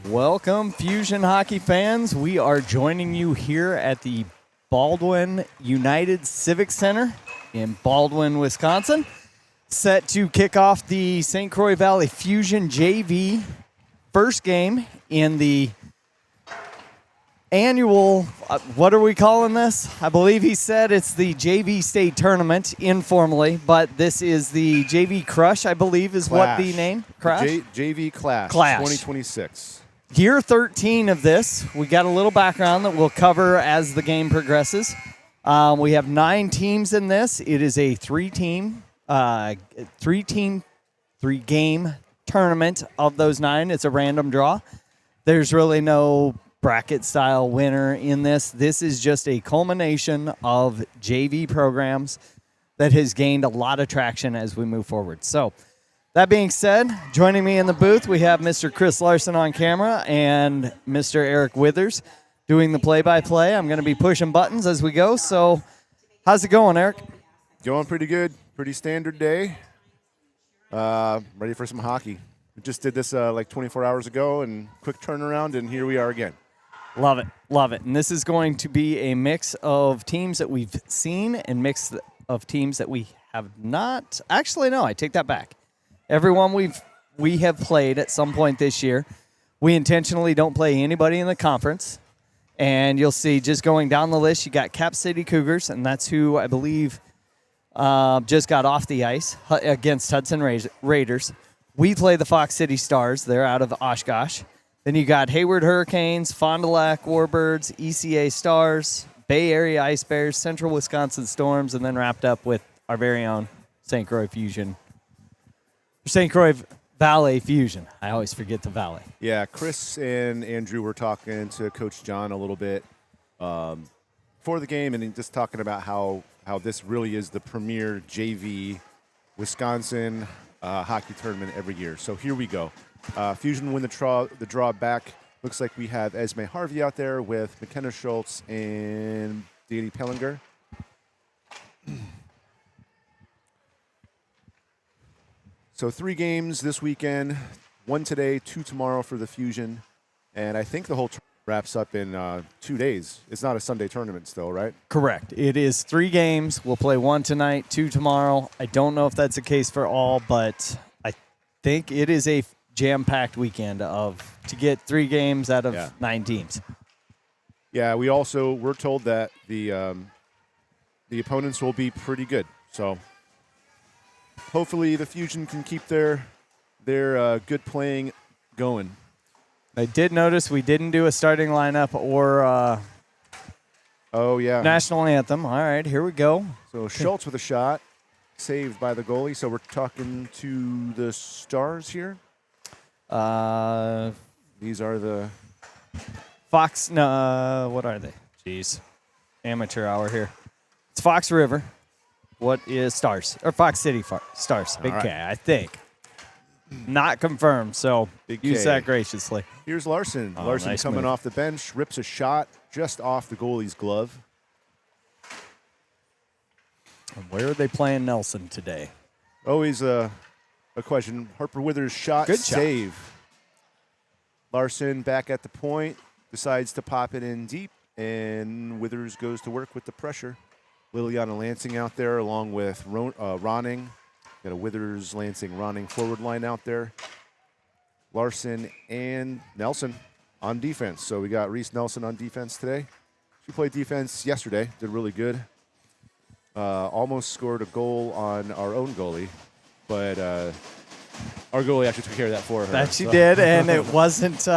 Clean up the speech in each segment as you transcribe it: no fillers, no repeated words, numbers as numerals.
Welcome, Fusion hockey fans. We are joining you here at the Baldwin United Civic Center in Baldwin, Wisconsin. Set to kick off the St. Croix Valley Fusion JV first game in the annual, what are we calling this? I believe he said it's the JV State Tournament informally, but this is the JV Crush, I believe is Clash. what the name? Crush? JV Clash. 2026. Year 13 of this. We got a little background that we'll cover as the game progresses. We have 9 teams in this. It is a three-game tournament. Of those 9, it's a random draw. There's really no bracket-style winner in this. This is just a culmination of JV programs that has gained a lot of traction as we move forward. So, that being said, joining me in the booth, we have Mr. Chris Larson on camera and Mr. Eric Withers doing the play-by-play. I'm going to be pushing buttons as we go. So, how's it going, Eric? Going pretty good. Pretty standard day. Ready for some hockey. We just did this like 24 hours ago, and quick turnaround, and here we are again. Love it. Love it. And this is going to be a mix of teams that we've seen and mix of teams that we have not. Actually, no, I take that back. Everyone we have played at some point this year. We intentionally don't play anybody in the conference. And you'll see just going down the list, you got Cap City Cougars, and that's who I believe just got off the ice against Hudson Raiders. We play the Fox City Stars. They're out of Oshkosh. Then you got Hayward Hurricanes, Fond du Lac Warbirds, ECA Stars, Bay Area Ice Bears, Central Wisconsin Storms, and then wrapped up with our very own St. Croix Fusion. St. Croix Valley Fusion. I always forget the Valley. Yeah, Chris and Andrew were talking to Coach John a little bit before the game, and just talking about how this really is the premier JV Wisconsin hockey tournament every year. So here we go. Fusion win the draw back. Looks like we have Esme Harvey out there with McKenna Schultz and Danny Pellinger. So 3 games this weekend, 1 today, 2 tomorrow for the Fusion. And I think the whole wraps up in 2 days. It's not a Sunday tournament still, right? Correct. It is 3 games. We'll play 1 tonight, 2 tomorrow. I don't know if that's the case for all, but I think it is a jam-packed weekend to get 3 games out of 9 teams. Yeah, we're told that the opponents will be pretty good. So hopefully the Fusion can keep their good playing going. I did notice we didn't do a starting lineup or national anthem. All right, here we go. So Schultz with a shot, saved by the goalie. So we're talking to the Stars here. These are the Fox. No, what are they? Jeez, amateur hour here. It's Fox River. What is Stars or Fox City Stars? Big right. K, I think. Not confirmed, so Big use K. that graciously. Here's Larson. Oh, Larson nice coming move. off the bench, rips a shot just off the goalie's glove. And where are they playing Nelson today? Always a question. Harper Withers shot, Good shot. save. Larson back at the point, decides to pop it in deep, and Withers goes to work with the pressure. Liliana Lansing out there along with Ronning. Got a Withers, Lansing, Ronning forward line out there. Larson and Nelson on defense. So we got Reese Nelson on defense today. She played defense yesterday, did really good. Almost scored a goal on our own goalie, but our goalie actually took care of that for her. That she did, and it wasn't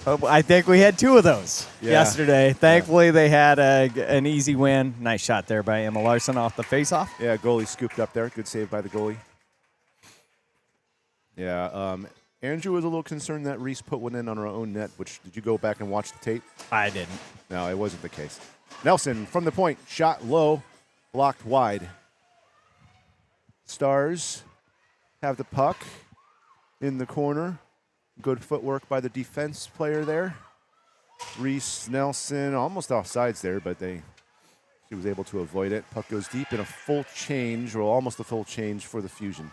I think we had 2 of those yesterday. Thankfully, they had an easy win. Nice shot there by Emma Larson off the faceoff. Yeah, goalie scooped up there. Good save by the goalie. Yeah, Andrew was a little concerned that Reese put one in on her own net, which, did you go back and watch the tape? I didn't. No, it wasn't the case. Nelson from the point, shot low, blocked wide. Stars have the puck in the corner. Good footwork by the defense player there. Reese Nelson almost offsides there, but she was able to avoid it. Puck goes deep in a full change, or almost a full change for the Fusion.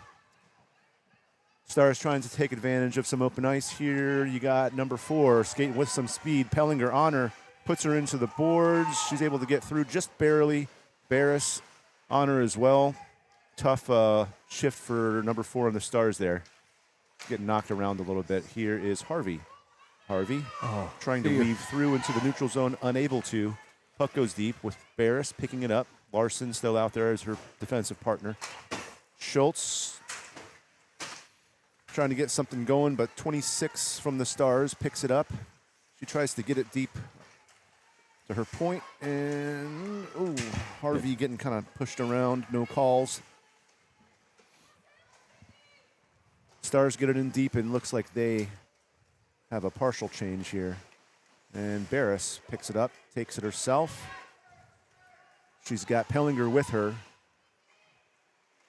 Stars trying to take advantage of some open ice here. You got number 4 skating with some speed. Pellinger on her, puts her into the boards. She's able to get through just barely. Barris on her as well. Tough shift for number 4 on the Stars there. Getting knocked around a little bit. Here is Harvey. Harvey trying to weave through into the neutral zone, unable to. Puck goes deep with Barris picking it up. Larson still out there as her defensive partner. Schultz trying to get something going, but 26 from the Stars picks it up. She tries to get it deep to her point, and Harvey getting kind of pushed around, no calls. Stars get it in deep, and looks like they have a partial change here. And Barris picks it up, takes it herself. She's got Pellinger with her.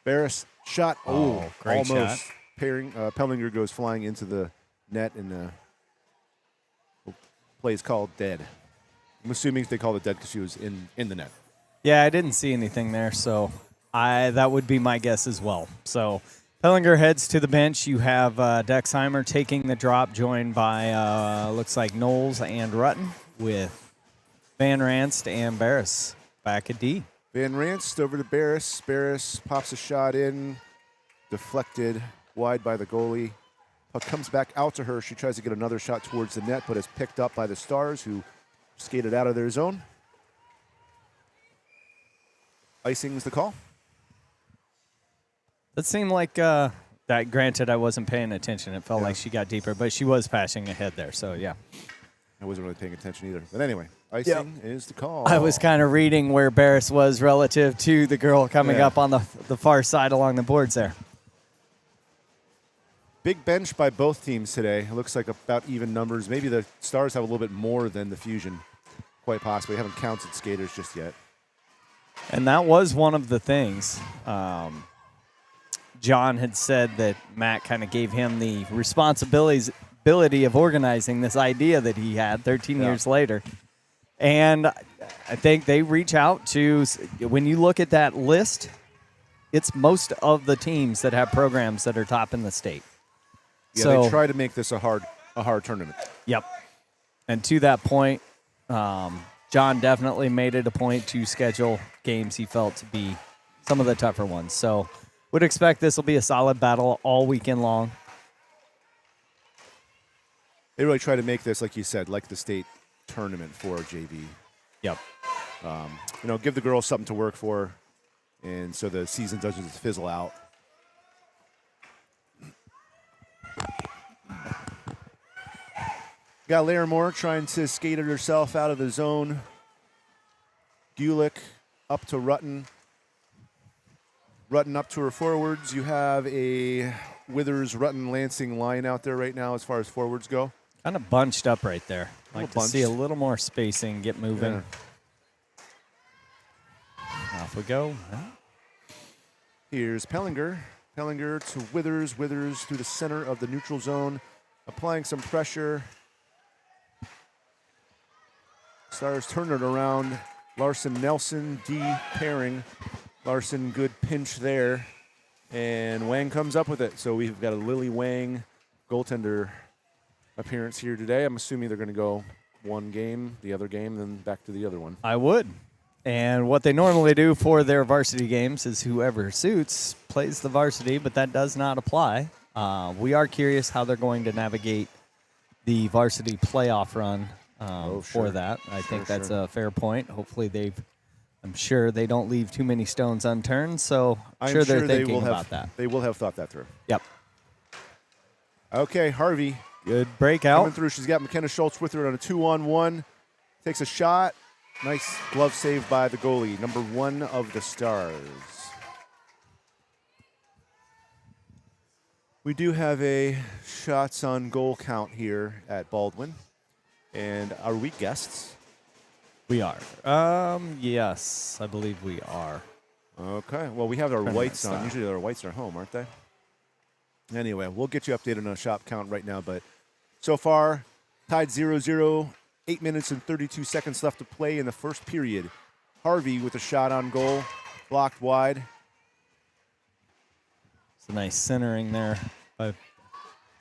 Barris shot. Great almost shot. Pellinger goes flying into the net, and the play is called dead. I'm assuming they called it dead because she was in the net. Yeah, I didn't see anything there, so that would be my guess as well. So Pellinger heads to the bench. You have Dexheimer taking the drop, joined by looks like Knowles and Rutten, with Van Ranst and Barris back at D. Van Ranst over to Barris. Barris pops a shot in, deflected wide by the goalie. Puck comes back out to her. She tries to get another shot towards the net, but is picked up by the Stars, who skated out of their zone. Icing's the call. That seemed like that. Granted, I wasn't paying attention. It felt like she got deeper, but she was passing ahead there. So yeah, I wasn't really paying attention either. But anyway, icing is the call. I was kind of reading where Barris was relative to the girl coming up on the far side along the boards there. Big bench by both teams today. It looks like about even numbers. Maybe the Stars have a little bit more than the Fusion, quite possibly. Haven't counted skaters just yet. And that was one of the things. John had said that Matt kind of gave him the responsibility of organizing this idea that he had 13 years later. And I think they reach out to, when you look at that list, it's most of the teams that have programs that are top in the state. Yeah, so, they try to make this a hard tournament. Yep. And to that point, John definitely made it a point to schedule games he felt to be some of the tougher ones. So would expect this will be a solid battle all weekend long. They really try to make this, like you said, like the state tournament for JV. Yep. Give the girls something to work for, and so the season doesn't just fizzle out. Got Larimore trying to skate it herself out of the zone. Gulick up to Rutten. Rutten up to her forwards. You have a Withers, Rutten, Lansing line out there right now as far as forwards go. Kind of bunched up right there. Like to see a bunched. little more spacing, get moving. Yeah. Off we go. Here's Pellinger. Pellinger to Withers. Withers through the center of the neutral zone, applying some pressure. Stars turn it around. Larson, Nelson, D pairing. Larson, good pinch there. And Wang comes up with it. So we've got a Lily Wang goaltender appearance here today. I'm assuming they're going to go one game, the other game, then back to the other one. I would. And what they normally do for their varsity games is whoever suits plays the varsity, but that does not apply. We are curious how they're going to navigate the varsity playoff run for that. I think that's a fair point. Hopefully I'm sure they don't leave too many stones unturned, so I'm sure they're thinking about that. They will have thought that through. Yep. Okay, Harvey. Good breakout. Coming through. She's got McKenna Schultz with her on a 2-on-1. Takes a shot. Nice glove save by the goalie, number 1 of the Stars. We do have a shots on goal count here at Baldwin. And are we guests? We are. Yes, I believe we are. Okay. Well, we have our whites on. Usually our whites are home, aren't they? Anyway, we'll get you updated on a shot count right now. But so far, tied 0-0. 8 minutes and 32 seconds left to play in the first period. Harvey with a shot on goal, blocked wide. It's a nice centering there I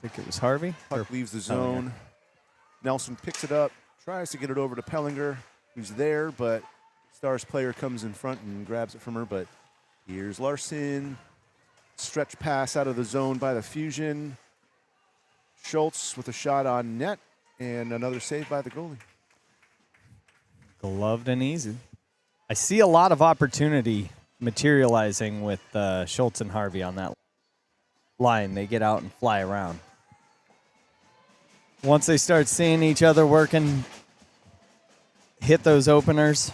think it was Harvey. Puck leaves the zone. Nelson picks it up, tries to get it over to Pellinger, who's there, but Stars player comes in front and grabs it from her. But here's Larson. Stretch pass out of the zone by the Fusion. Schultz with a shot on net, and another save by the goalie. Gloved and easy. I see a lot of opportunity materializing with Schultz and Harvey on that line. They get out and fly around. Once they start seeing each other working, hit those openers,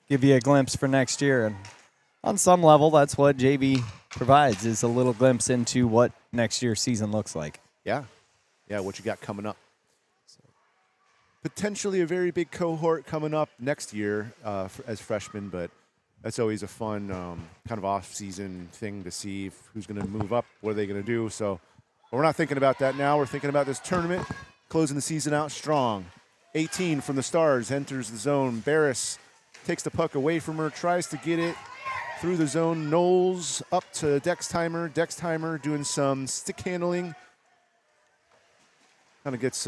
give you a glimpse for next year. And on some level, that's what JV provides, is a little glimpse into what next year's season looks like. Yeah. Yeah, what you got coming up. Potentially a very big cohort coming up next year as freshmen, but that's always a fun kind of off-season thing to see who's going to move up, what are they going to do. So we're not thinking about that now. We're thinking about this tournament, closing the season out strong. 18 from the Stars enters the zone. Barris takes the puck away from her, tries to get it through the zone. Knowles up to Dextimer. Dextimer doing some stick handling. Kind of gets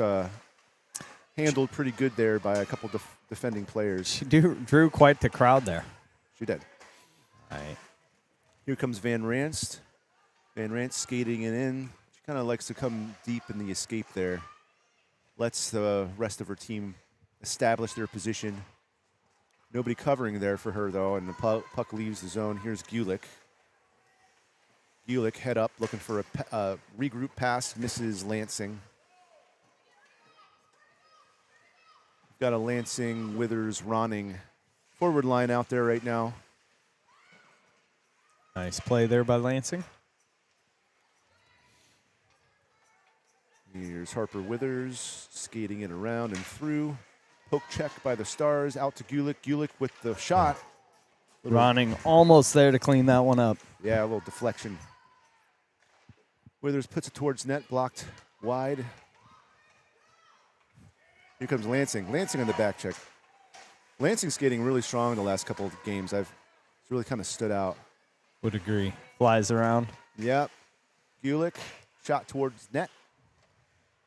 handled pretty good there by a couple defending players. She drew quite the crowd there. She did. All right. Here comes Van Ranst. Van Ranst skating it in. She kind of likes to come deep in the escape there. Lets the rest of her team establish their position. Nobody covering there for her, though, and the puck leaves the zone. Here's Gulick. Gulick head up, looking for a regroup pass, misses Lansing. Got a Lansing, Withers, Ronning forward line out there right now. Nice play there by Lansing. Here's Harper Withers skating it around and through. Poke check by the Stars, out to Gulick. Gulick with the shot. Ronning almost there to clean that one up. Yeah, a little deflection. Withers puts it towards net, blocked wide. Here comes Lansing. Lansing on the back check. Lansing's skating really strong the last couple of games. It's really kind of stood out. Would agree. Flies around. Yep. Gulick, shot towards net.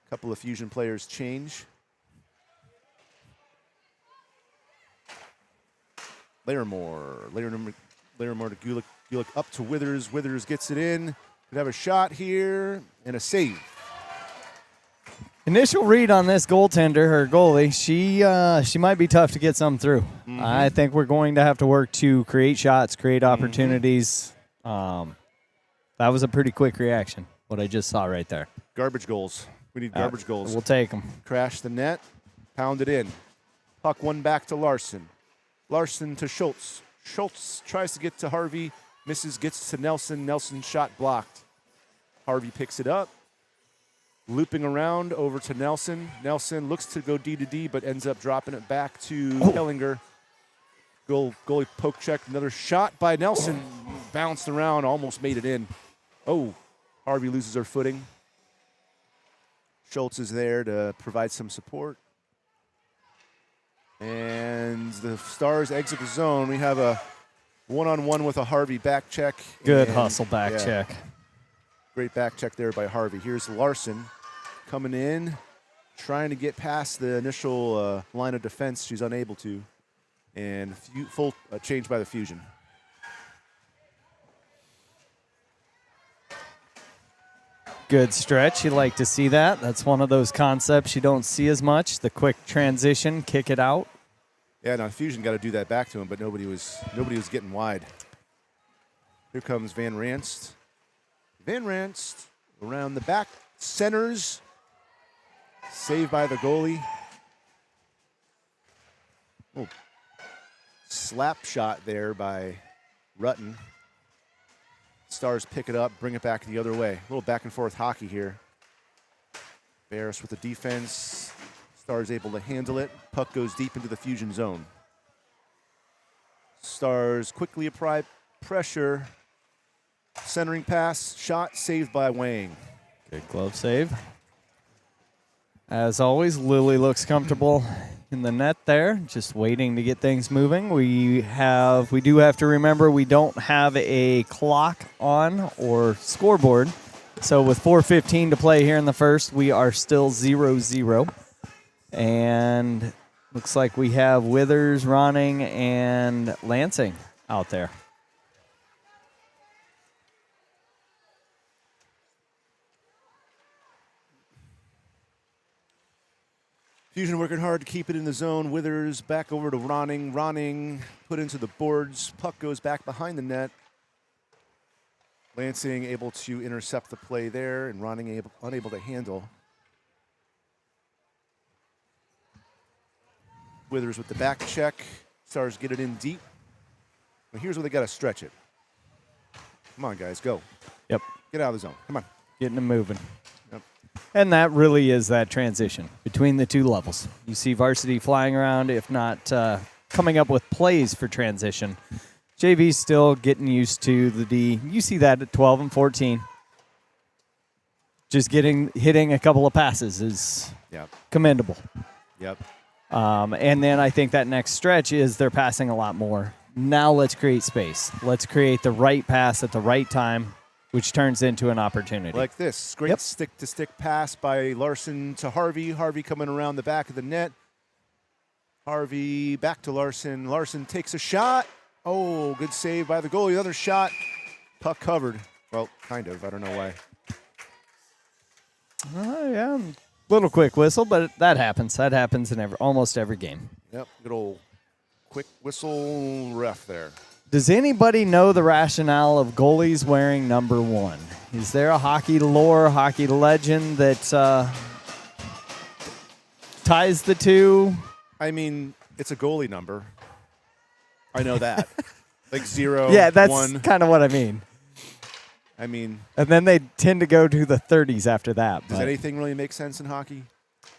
A couple of Fusion players change. Larimore to Gulick. Gulick up to Withers. Withers gets it in. Could have a shot here and a save. Initial read on this goaltender, her goalie, she might be tough to get some through. Mm-hmm. I think we're going to have to work to create shots, create opportunities. That was a pretty quick reaction, what I just saw right there. Garbage goals. We need garbage goals. We'll take them. Crash the net, pound it in. Puck one back to Larson. Larson to Schultz. Schultz tries to get to Harvey, misses, gets to Nelson. Nelson shot blocked. Harvey picks it up. Looping around over to Nelson. Nelson looks to go D to D, but ends up dropping it back to Pellinger. Goalie poke check. Another shot by Nelson. Bounced around, almost made it in. Oh, Harvey loses her footing. Schultz is there to provide some support. And the Stars exit the zone. We have a one-on-one with a Harvey back check. Good hustle back check. Great back check there by Harvey. Here's Larson coming in, trying to get past the initial line of defense. She's unable to. And full change by the Fusion. Good stretch. You like to see that. That's one of those concepts you don't see as much. The quick transition, kick it out. Yeah, now Fusion got to do that back to him, but nobody was getting wide. Here comes Van Ranst. Van Ranst around the back, centers, saved by the goalie. Oh, slap shot there by Rutten. Stars pick it up, bring it back the other way. A little back and forth hockey here. Barris with the defense. Stars able to handle it. Puck goes deep into the Fusion zone. Stars quickly apply pressure. Centering pass, shot saved by Wang. Good glove save. As always, Lily looks comfortable in the net there, just waiting to get things moving. We do have to remember we don't have a clock on or scoreboard So with 4:15 to play here in the first, we are still 0-0. And looks like we have Withers, Ronning, and Lansing out there. Fusion working hard to keep it in the zone. Withers back over to Ronning. Ronning put into the boards. Puck goes back behind the net. Lansing able to intercept the play there, and Ronning unable to handle. Withers with the back check. Stars get it in deep. But here's where they got to stretch it. Come on, guys, go. Yep. Get out of the zone. Come on. Getting them moving. Yep. And that really is that transition between the two levels. You see varsity flying around, if not coming up with plays for transition. JV's still getting used to the D. You see that at 12 and 14. Just hitting a couple of passes is commendable. Yep. And then I think that next stretch is they're passing a lot more. Now let's create space. Let's create the right pass at the right time, which turns into an opportunity. Like this. Great stick-to-stick pass by Larson to Harvey. Harvey coming around the back of the net. Harvey back to Larson. Larson takes a shot. Oh, good save by the goalie. Another shot. Puck covered. Well, kind of. I don't know why. Yeah. Little quick whistle, but that happens. That happens in almost every game. Yep. Good old quick whistle ref there. Does anybody know the rationale of goalies wearing number 1? Is there a hockey lore, hockey legend that ties the two? I mean, it's a goalie number. I know that. Like 0, yeah, that's 1. kind of what I mean. I mean. And then they tend to go to the 30s after that. Does anything really make sense in hockey?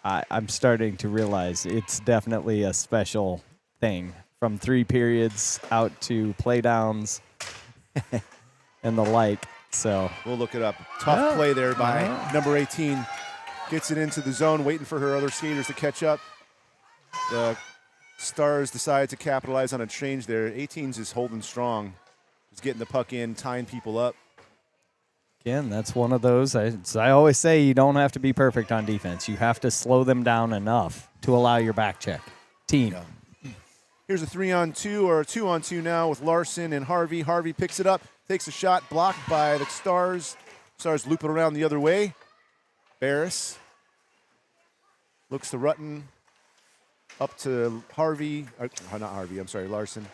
I'm starting to realize it's definitely a special thing. From 3 periods out to play downs and the like. So we'll look it up. Tough play there by number 18. Gets it into the zone, waiting for her other skaters to catch up. The Stars decide to capitalize on a change there. 18's is holding strong. He's getting the puck in, tying people up. Again, that's one of those. I always say you don't have to be perfect on defense. You have to slow them down enough to allow your back check. Team. Yeah. Here's a 3-on-2 or a 2-on-2 now with Larson and Harvey. Harvey picks it up, takes a shot, blocked by the Stars. Stars loop it around the other way. Barris looks to Rutten. Up to Harvey. Not Harvey, I'm sorry, Larson.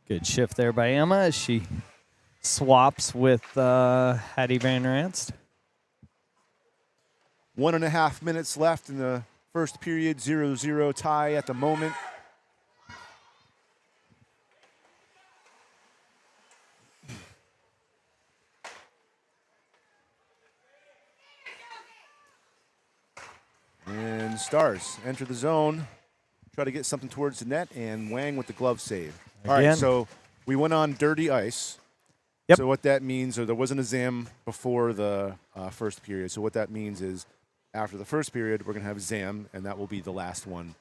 Good shift there by Emma as she swaps with Hattie Van Ranst. 1.5 minutes left in the first period, 0-0 tie at the moment. And Stars enter the zone, try to get something towards the net, and Wang with the glove save. All right, so we went on dirty ice. Yep. So what that means, there wasn't a ZAM before the first period. So what that means is after the first period, we're going to have ZAM, and that will be the last one.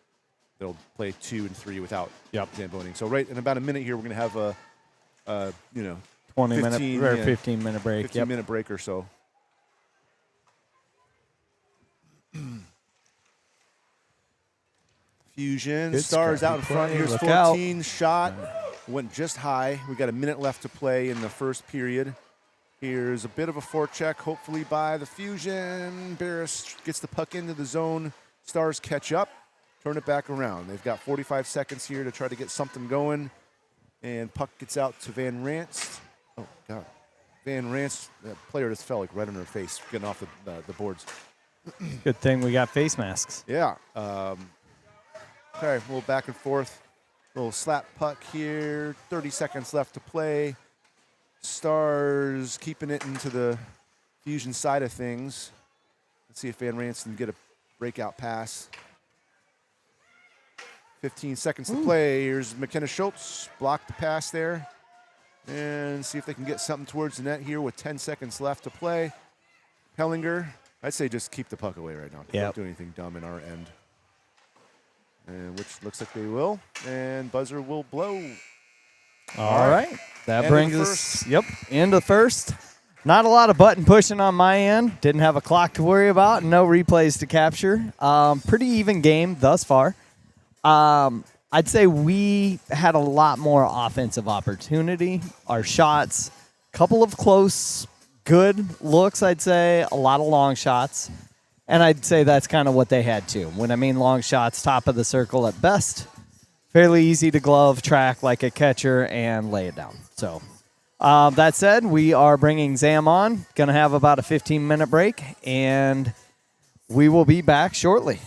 They'll play 2 and 3 without Zamboning. So right in about a minute here, we're going to have a 15-minute break. 15-minute break or so. Fusion. Good Stars out in front. Here's 14. Out. Shot. Went just high. We got a minute left to play in the first period. Here's a bit of a forecheck, hopefully by the Fusion. Barris gets the puck into the zone. Stars catch up. Turn it back around. They've got 45 seconds here to try to get something going. And puck gets out to Van Ranst. Oh, God. Van Ranst, that player just fell like right in her face, getting off the boards. Good thing we got face masks. Yeah. Okay, a little back and forth. Little slap puck here. 30 seconds left to play. Stars keeping it into the Fusion side of things. Let's see if Van Ranst can get a breakout pass. 15 seconds to play. Here's McKenna Schultz. Block the pass there. And see if they can get something towards the net here with 10 seconds left to play. Hellinger, I'd say just keep the puck away right now. Don't do anything dumb in our end. And which looks like they will. And buzzer will blow. All right. That brings us, into the first. Not a lot of button pushing on my end. Didn't have a clock to worry about. No replays to capture. Pretty even game thus far. I'd say we had a lot more offensive opportunity. Our shots, couple of close, good looks, I'd say. A lot of long shots. And I'd say that's kind of what they had too. When I mean long shots, top of the circle at best. Fairly easy to glove, track like a catcher, and lay it down. So that said, we are bringing Zam on. Going to have about a 15-minute break, and we will be back shortly.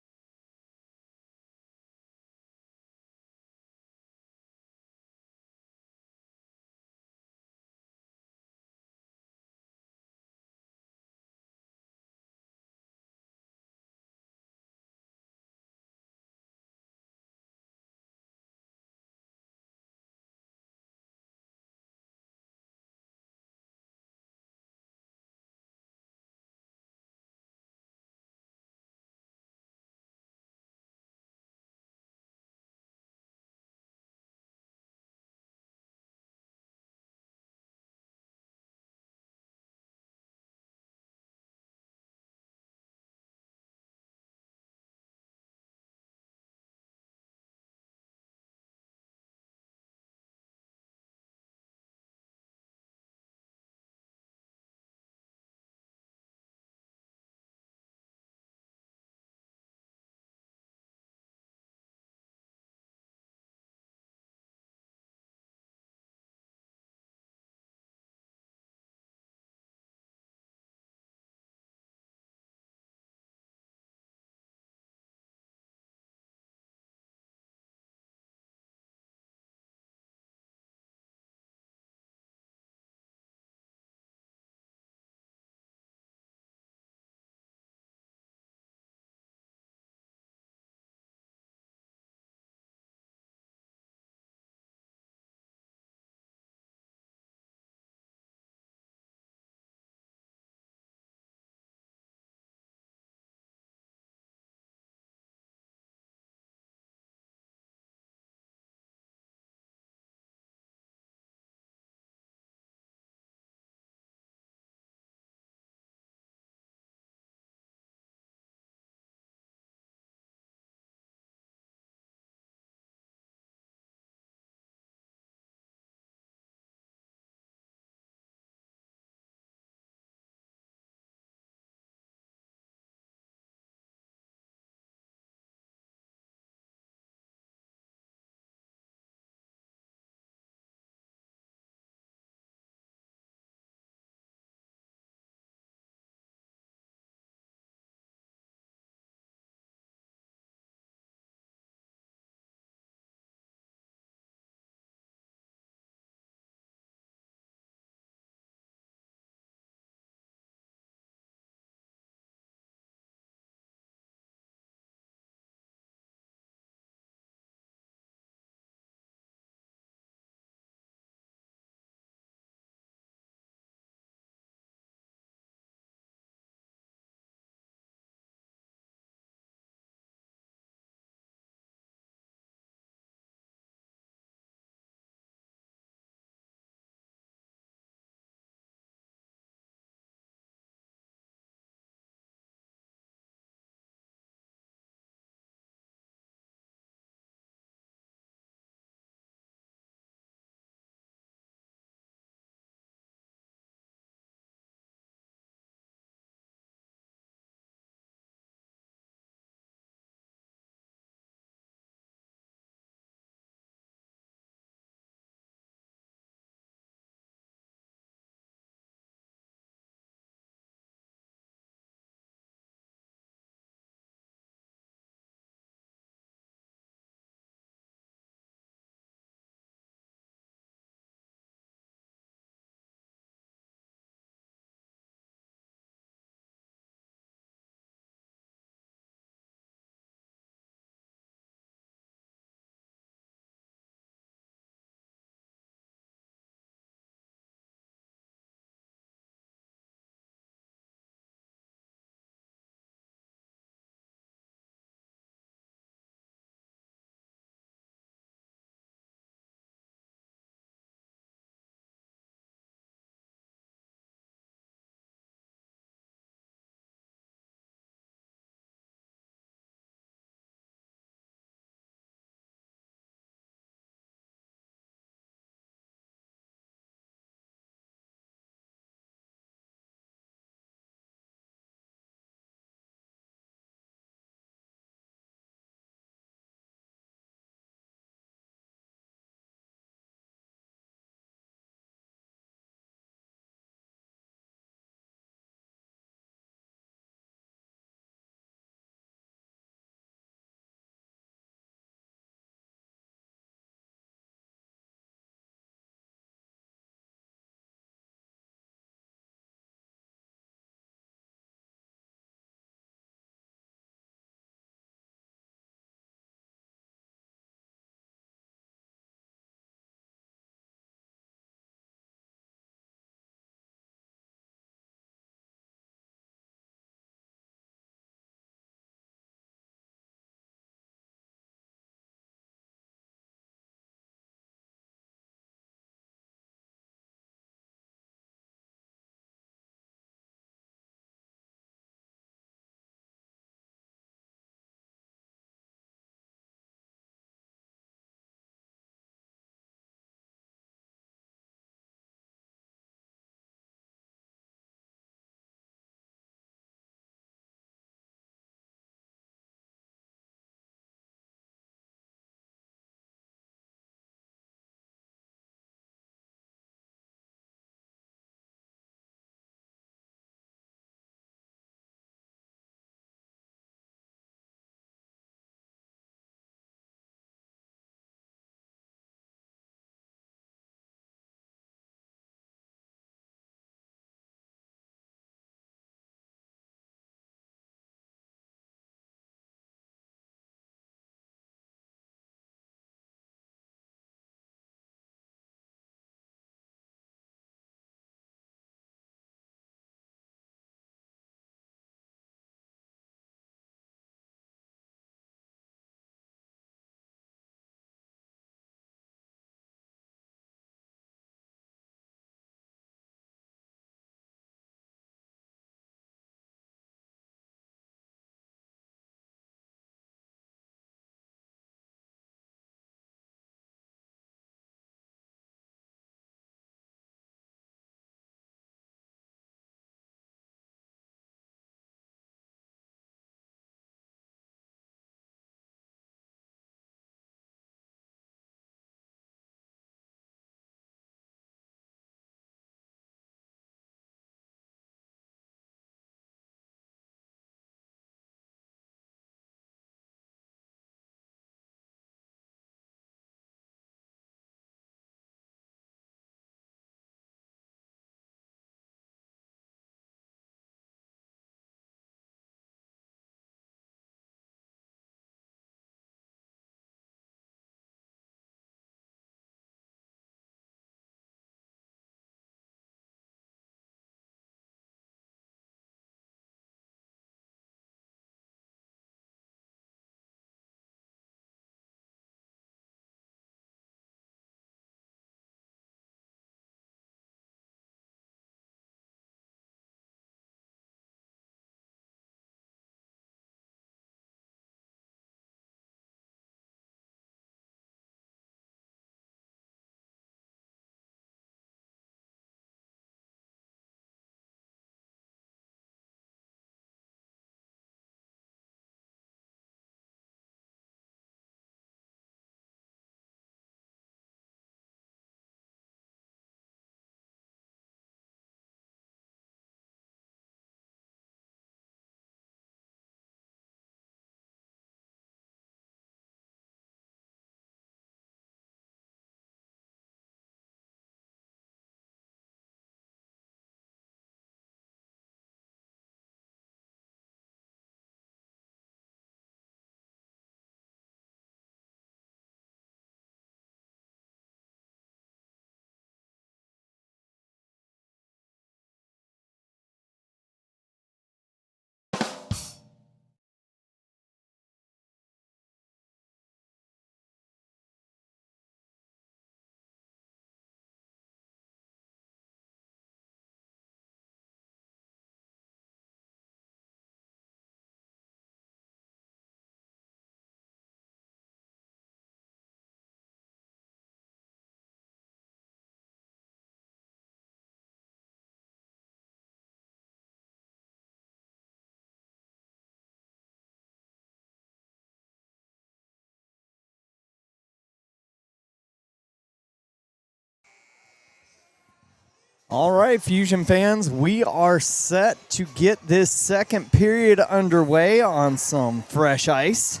All right, Fusion fans, we are set to get this second period underway on some fresh ice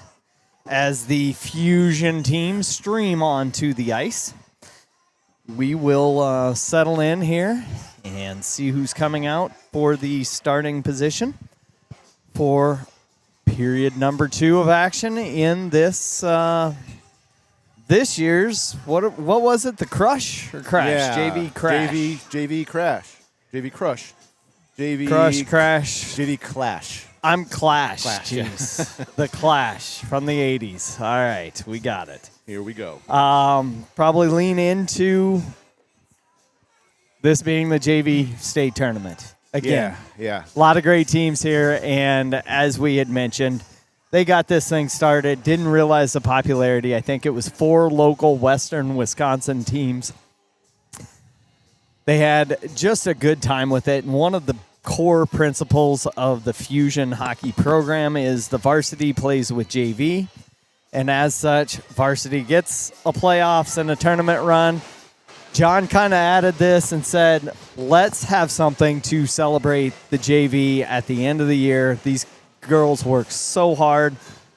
as the Fusion team stream onto the ice. We will settle in here and see who's coming out for the starting position for period number 2 of action in this this year's, what was it, the Crush or Crash? Yeah, JV Crash. JV Crash. JV Crush. JV Crash. JV Clash. I'm Clash. Clash, Jeez. The Clash from the 80s. All right, we got it. Here we go. Probably lean into this being the JV state tournament. Again, Yeah. a lot of great teams here, and as we had mentioned, they got this thing started, didn't realize the popularity. I think it was 4 local Western Wisconsin teams. They had just a good time with it, and one of the core principles of the Fusion hockey program is the varsity plays with JV, and as such, varsity gets a playoffs and a tournament run. John kind of added this and said, let's have something to celebrate the JV at the end of the year. These girls work so hard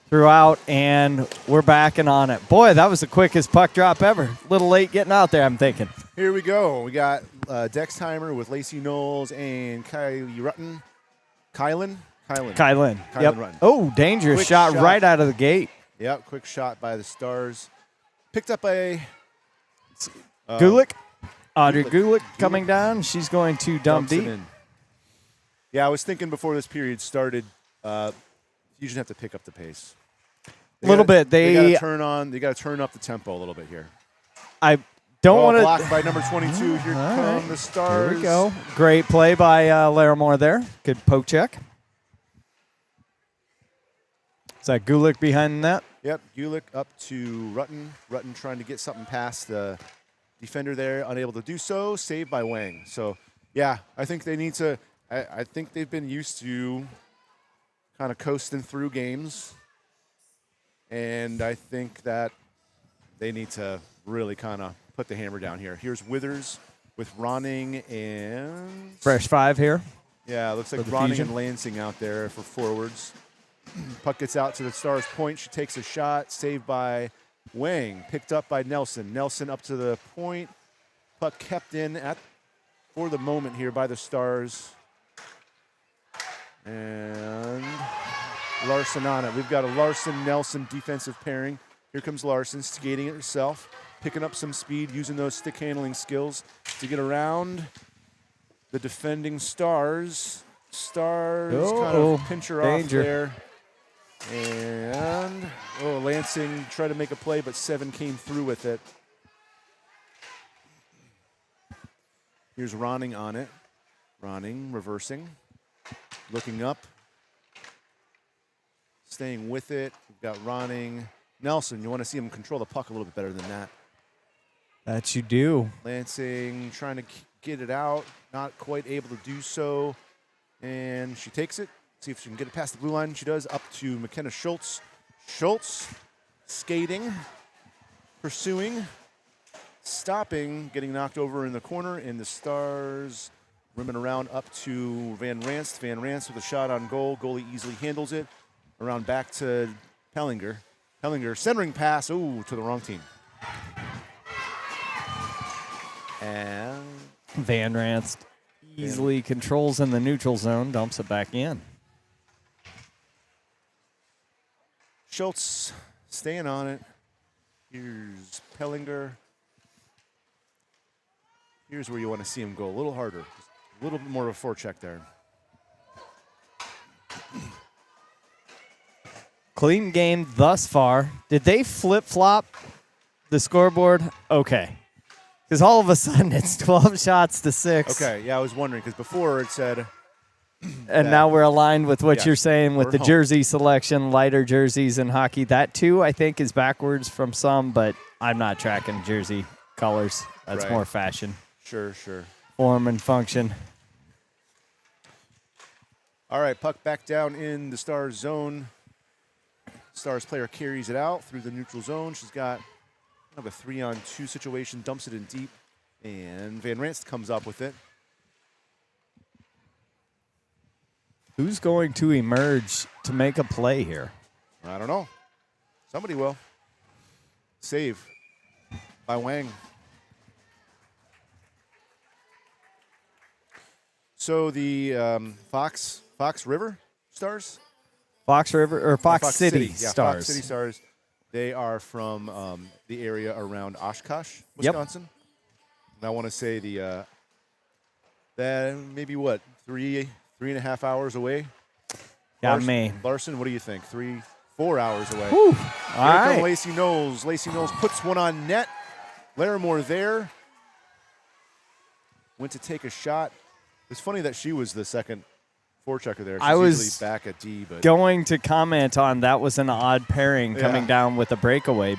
throughout, and we're backing on it. Boy, that was the quickest puck drop ever. A little late getting out there, I'm thinking. Here we go. We got Dexheimer with Lacey Knowles and Kylie Rutten. Kylan. Yep. Rutten. Oh, dangerous Quick shot shot. right out of the gate. Yep, quick shot by the Stars. Picked up a Gulick. Audrey Gulick coming down. She's going to dump dumps it deep. in. Yeah, I was thinking before this period started, Fusion have to pick up the pace. A little bit. They got to turn on. They got to turn up the tempo a little bit here. I don't want to. Blocked by number 22. Here come the Stars. Here we go. Great play by Larimore there. Good poke check. Is that Gulick behind that? Yep, Gulick up to Rutten. Rutten trying to get something past the defender there, unable to do so. Saved by Wang. So, yeah, I think they need to. I think they've been used to kind of coasting through games, and I think that they need to really kind of put the hammer down here. Here's Withers with Ronning and Fresh 5 here. yeah, looks like the Ronning Fusion. and Lansing out there for forwards. Puck gets out to the Stars' point. She takes a shot, saved by Wang, picked up by Nelson. Nelson up to the point. Puck kept in for the moment here by the Stars. And Larson on it. We've got a Larson-Nelson defensive pairing. Here comes Larson, skating it herself, picking up some speed, using those stick handling skills to get around the defending Stars. Stars kind of pinch her danger. off there. And, Lansing tried to make a play, but 7 came through with it. Here's Ronning on it. Ronning reversing. Looking up. Staying with it. We've got Ronning. Nelson, you want to see him control the puck a little bit better than that. That you do. Lansing trying to get it out. Not quite able to do so. And she takes it. See if she can get it past the blue line. She does, up to McKenna Schultz. Schultz skating, pursuing, stopping, getting knocked over in the corner, and the Stars rimming around up to Van Ranst. Van Ranst with a shot on goal. Goalie easily handles it. Around back to Pellinger. Pellinger centering pass, to the wrong team. And Van Ranst easily controls in the neutral zone, dumps it back in. Schultz staying on it. Here's Pellinger. Here's where you want to see him go a little harder. Just a little bit more of a forecheck there. Clean game thus far. Did they flip-flop the scoreboard? Okay. Because all of a sudden it's 12 shots to 6. Okay, yeah, I was wondering because before it said. And now we're aligned with what Yes, you're saying with we're the home. jersey selection, lighter jerseys in hockey. That, too, I think is backwards from some, but I'm not tracking jersey colors. That's Right. more fashion, Sure. form, and function. All right, puck back down in the Stars zone. Stars player carries it out through the neutral zone. She's got kind of a 3-on-2 situation, dumps it in deep, and Van Ranst comes up with it. Who's going to emerge to make a play here? I don't know. Somebody will. Save by Wang. So the Fox River Stars? Fox River or Fox City Yeah, Stars. Fox City Stars. They are from the area around Oshkosh, Yep. Wisconsin. And I want to say that maybe what, 3.5 hours away? Larson, what do you think? 4 hours away. Whew. All Here right. comes Lacey Knowles. Lacey Knowles puts one on net. Larimore there. Went to take a shot. It's funny that she was the second forechecker there. She's I was usually back at D, but going to comment on that was an odd pairing coming down with a breakaway.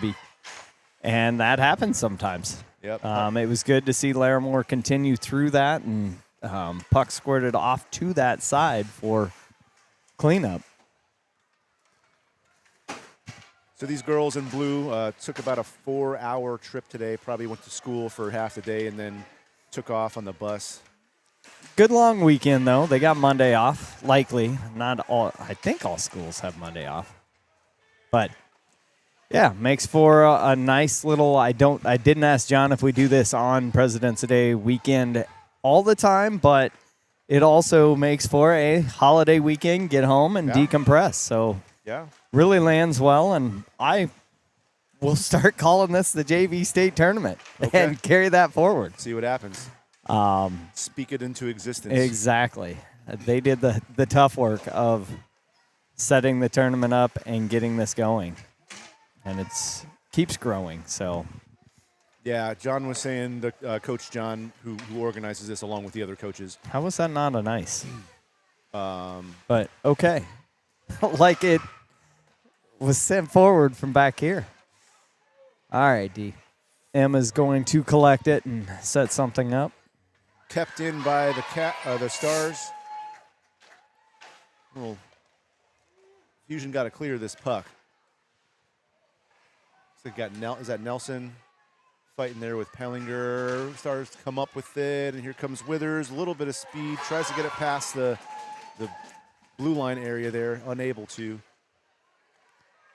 And that happens sometimes. Yep. It was good to see Larimore continue through that, and puck squirted off to that side for cleanup. So these girls in blue took about a 4-hour trip today, probably went to school for half the day and then took off on the bus. Good long weekend, though. They got Monday off, likely. Not all. I think all schools have Monday off. But, yeah, makes for a nice little – I didn't ask John if we do this on President's Day weekend all the time, but it also makes for a holiday weekend, get home and decompress. So, yeah, really lands well, and I will start calling this the JV State Tournament and carry that forward. See what happens. Speak it into existence. Exactly. They did the tough work of setting the tournament up and getting this going, and it's keeps growing. So, yeah, John was saying, Coach John, who organizes this along with the other coaches. how was that not a nice? But okay, like it was sent forward from back here. All right, D. Emma's going to collect it and set something up. Kept in by the Stars. Well, Fusion got to clear this puck. So is that Nelson fighting there with Pellinger? Stars come up with it, and here comes Withers. A little bit of speed, tries to get it past the blue line area there, unable to.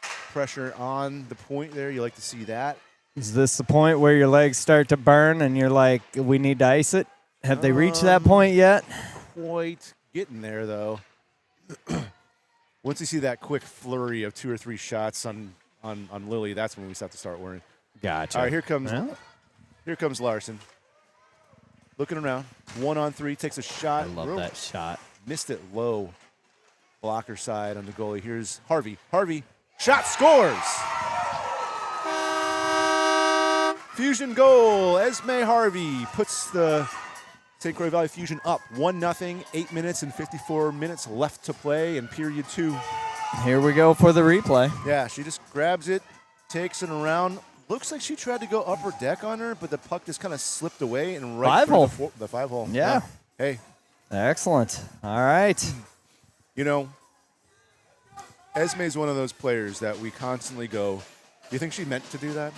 Pressure on the point there. You like to see that. Is this the point where your legs start to burn and you're like, we need to ice it? Have they reached that point yet? Quite getting there, though. Once you see that quick flurry of 2 or 3 shots on Lily, that's when we have to start worrying. Gotcha. All right, here comes Larson. Looking around. 1-on-3, takes a shot. I love that shot. Missed it low. Blocker side on the goalie. Here's Harvey. Harvey, shot, scores! Fusion goal. Esme Harvey puts the St. Croix Valley Fusion up 1-0, 8 minutes and 54 minutes left to play in period 2. Here we go for the replay. Yeah, she just grabs it, takes it around. Looks like she tried to go upper deck on her, but the puck just kind of slipped away and right through the 5-hole. Yeah. Hey. Excellent. All right. You know, Esme is one of those players that we constantly go, do you think she meant to do that?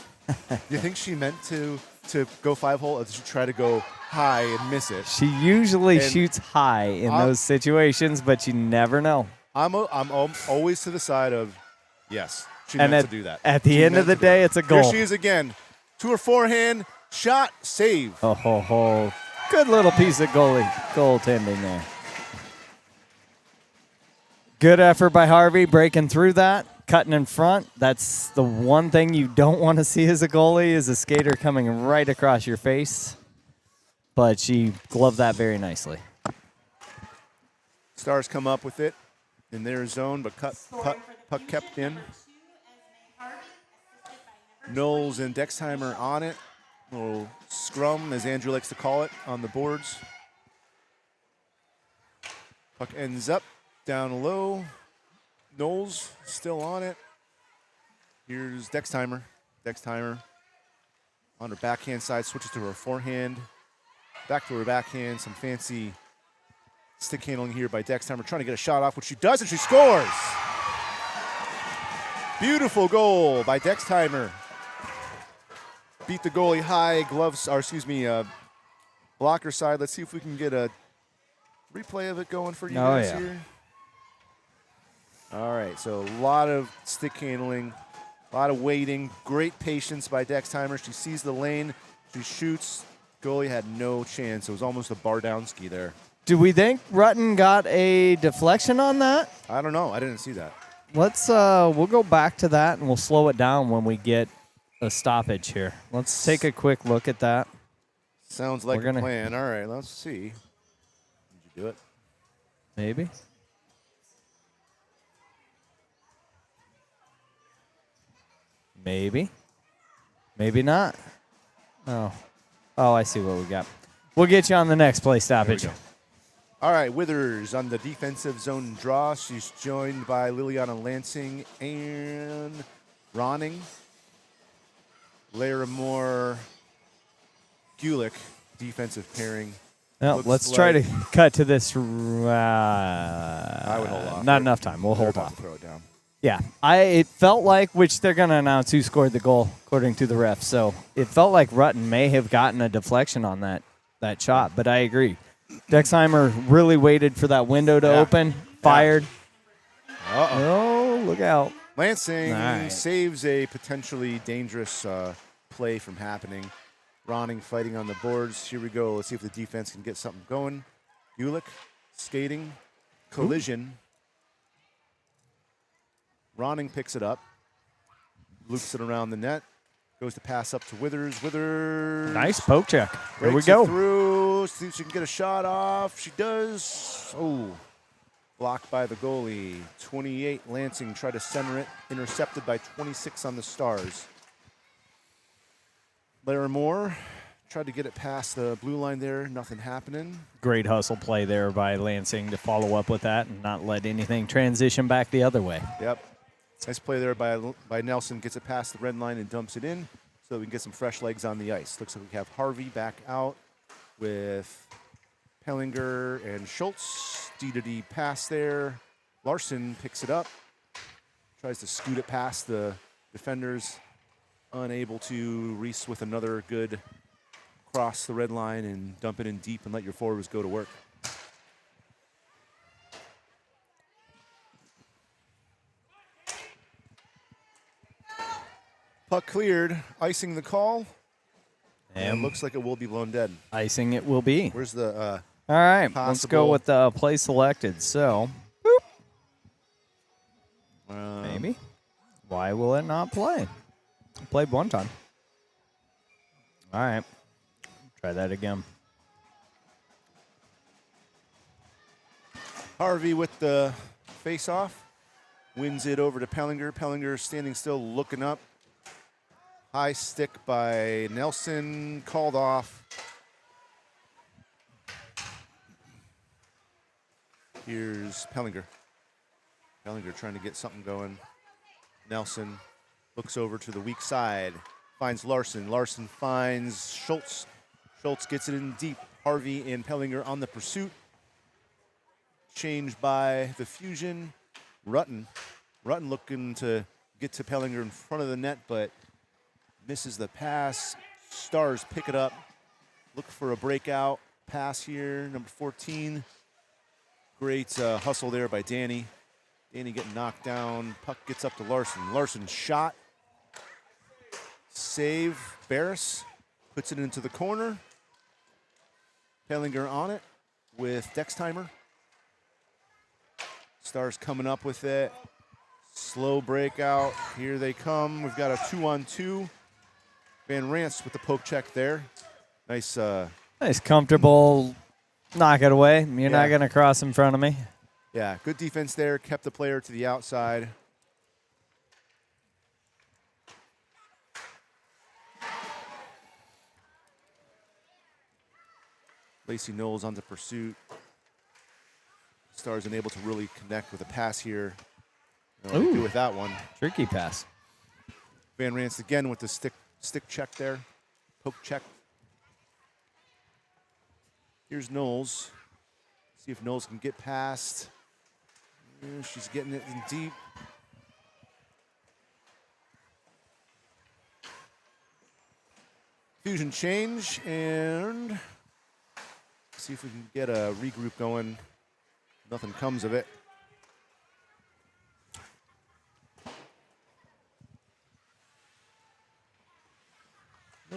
Do you think she meant to go 5-hole, or did she try to go high and miss it? She usually shoots high in those situations, but you never know. I'm always to the side of, yes, she meant to do that. At the end of the day, it's a goal. Here she is again. To her forehand, shot, save. Oh, ho, ho. Good little piece of goaltending there. Good effort by Harvey, breaking through that, cutting in front. That's the one thing you don't want to see as a goalie, is a skater coming right across your face. But she gloved that very nicely. Stars come up with it in their zone, but puck kept in. Knowles and Dexheimer on it. A little scrum, as Andrew likes to call it, on the boards. Puck ends up down low. Knowles still on it. Here's Dexheimer. Dexheimer on her backhand side, switches to her forehand. Back to her backhand, some fancy stick handling here by Dexheimer, trying to get a shot off, which she does, and she scores! Beautiful goal by Dexheimer. Beat the goalie high, blocker side. Let's see if we can get a replay of it going for you guys here. All right, so a lot of stick handling, a lot of waiting. Great patience by Dextimer. She sees the lane. She shoots. Goalie had no chance. It was almost a bar down ski there. Do we think Rutten got a deflection on that? I don't know. I didn't see that. Let's we'll go back to that and we'll slow it down when we get a stoppage here. Let's take a quick look at that. Sounds like a plan. All right, let's see. Did you do it? Maybe. Maybe. Maybe not. Oh. Oh, I see what we got. We'll get you on the next play stoppage. All right, Withers on the defensive zone draw. She's joined by Liliana Lansing and Ronning. Larimore Gulick, defensive pairing. Well, let's try to cut to this. I would hold off. Not enough time. We'll hold off. Throw it down. Yeah, it felt like, which they're going to announce who scored the goal, according to the ref. So it felt like Rutten may have gotten a deflection on that shot, but I agree. Dexheimer really waited for that window to open, fired. Oh, look out. Lansing saves a potentially dangerous play from happening. Ronning fighting on the boards. Here we go. Let's see if the defense can get something going. Gulick skating. Collision. Ronning picks it up. Loops it around the net. Goes to pass up to Withers. Withers. Nice poke check. Here we breaks go. it through. See if she can get a shot off. She does. Oh. Blocked by the goalie. 28, Lansing tried to center it. Intercepted by 26 on the Stars. Larimore tried to get it past the blue line there. Nothing happening. Great hustle play there by Lansing to follow up with that and not let anything transition back the other way. Yep. Nice play there by Nelson. Gets it past the red line and dumps it in so that we can get some fresh legs on the ice. Looks like we have Harvey back out with Pellinger and Schultz. D-to-D pass there. Larson picks it up. Tries to scoot it past the defenders. Unable to. Reese with another good cross the red line and dump it in deep and let your forwards go to work. Puck cleared, icing the call, and looks like it will be blown dead. Icing it will be. Where's the all right, let's go with the play selected. So, maybe. Why will it not play? It played one time. All right, try that again. Harvey with the face-off. Wins it over to Pellinger. Pellinger standing still, looking up. High stick by Nelson, called off. Here's Pellinger. Pellinger trying to get something going. Nelson looks over to the weak side, finds Larson. Larson finds Schultz. Schultz gets it in deep. Harvey and Pellinger on the pursuit. Changed by the fusion. Rutten looking to get to Pellinger in front of the net, but misses the pass. Stars pick it up. Look for a breakout pass here. Number 14. Great hustle there by Danny. Danny getting knocked down. Puck gets up to Larson. Larson shot. Save. Barris puts it into the corner. Pellinger on it with Dextimer. Stars coming up with it. Slow breakout. Here they come. We've got a 2-on-2. Van Rance with the poke check there. Nice. Nice, comfortable. Knock it away. You're not going to cross in front of me. Yeah, good defense there. Kept the player to the outside. Lacey Knowles on the pursuit. Stars unable to really connect with a pass here. Do with that one. Tricky pass. Van Rance again with the stick check there. Poke check. Here's Knowles. See if Knowles can get past. Yeah, she's getting it in deep. Fusion change and see if we can get a regroup going. Nothing comes of it.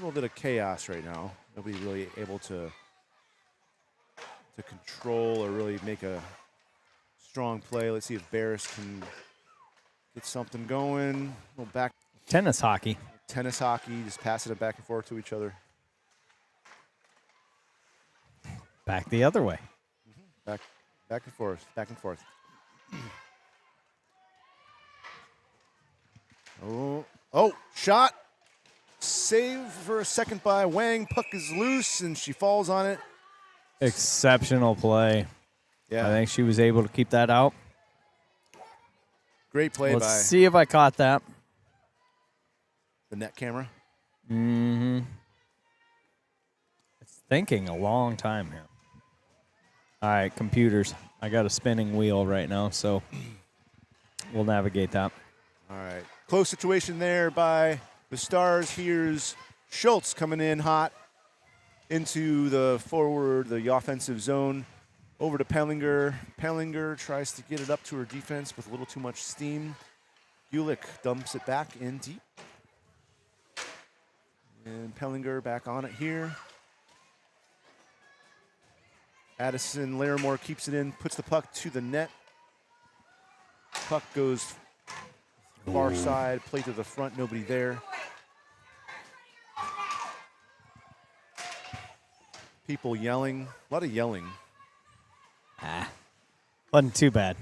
little bit of chaos right now. Nobody really able to control or really make a strong play. Let's see if Barris can get something going. A little back Tennis hockey. tennis hockey, just passing it back and forth to each other. Back the other way. Back and forth, back and forth. Oh, shot. Save for a second by Wang. Puck is loose, and she falls on it. Exceptional play. Yeah, I think she was able to keep that out. great play Let's by see if I caught that. the net camera. Mm-hmm. It's thinking a long time here. All right, computers. I got a spinning wheel right now, so we'll navigate that. All right. Close situation there by the Stars. Here's Schultz coming in hot into the forward, the offensive zone. Over to Pellinger. Pellinger tries to get it up to her defense with a little too much steam. Gulick dumps it back in deep. And Pellinger back on it here. Addison Larimore keeps it in, puts the puck to the net. Puck goes far side, play to the front, nobody there. People yelling, a lot of yelling. Wasn't too bad.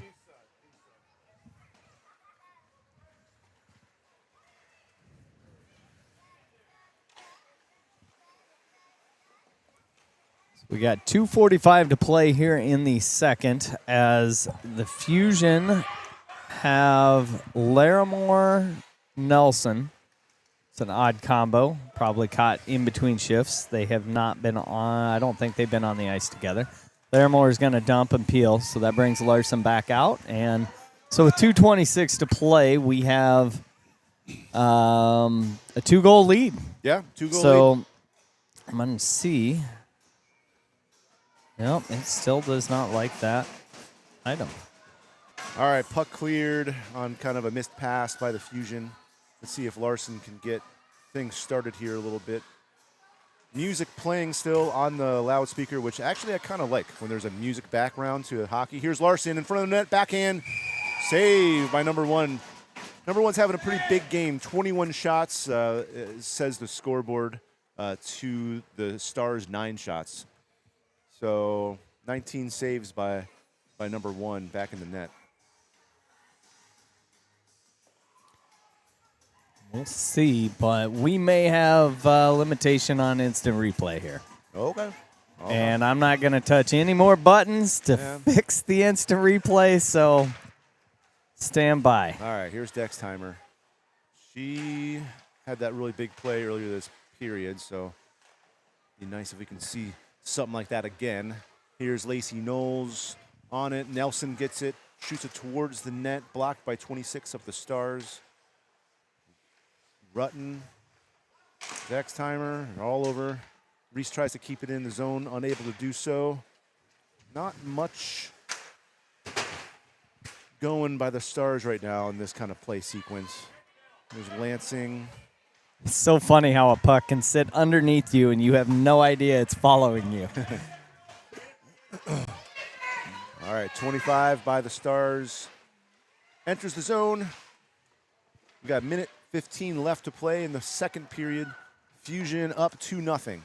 We got 2:45 to play here in the second as the Fusion have Larimore Nelson. It's an odd combo, probably caught in between shifts. They have not been on, I don't think they've been on the ice together. Larimore is going to dump and peel, so that brings Larson back out. And so with 2:26 to play, we have a 2-goal lead. Yeah, 2-goal lead. So I'm going to see. Nope, it still does not like that item. All right, puck cleared on kind of a missed pass by the Fusion. Let's see if Larson can get things started here a little bit. Music playing still on the loudspeaker, which actually I kind of like when there's a music background to hockey. Here's Larson in front of the net, backhand, save by number one. Number one's having a pretty big game, 21 shots, says the scoreboard, to the Stars 9 shots. So 19 saves by number one back in the net. We'll see, but we may have limitation on instant replay here. Okay. And I'm not going to touch any more buttons to fix the instant replay, so stand by. All right, here's Dex Timer. She had that really big play earlier this period, so it'd be nice if we can see something like that again. Here's Lacey Knowles on it. Nelson gets it, shoots it towards the net, blocked by 26 of the Stars. Rutten, Dex Timer, all over. Reese tries to keep it in the zone, unable to do so. Not much going by the Stars right now in this kind of play sequence. There's Lansing. It's so funny how a puck can sit underneath you and you have no idea it's following you. All right, 25 by the Stars. Enters the zone. We got a minute 15 left to play in the second period. Fusion up 2-0.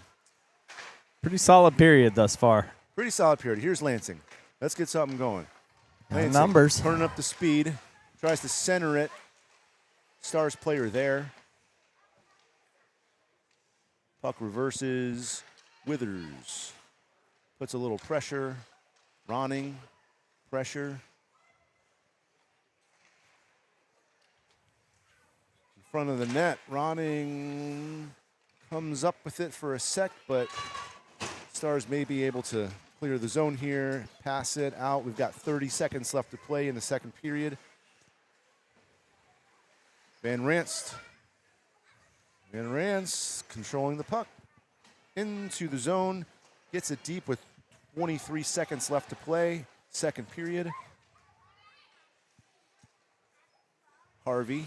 Pretty solid period thus far. Pretty solid period. Here's Lansing. Let's get something going. Lansing, Numbers. turning up the speed. Tries to center it. Stars player there. Puck reverses. Withers. Puts a little pressure. Ronning. Pressure. Front of the net. Ronning comes up with it for a sec, but Stars may be able to clear the zone here, pass it out. We've got 30 seconds left to play in the second period. Van Ranst controlling the puck into the zone, gets it deep with 23 seconds left to play, second period. Harvey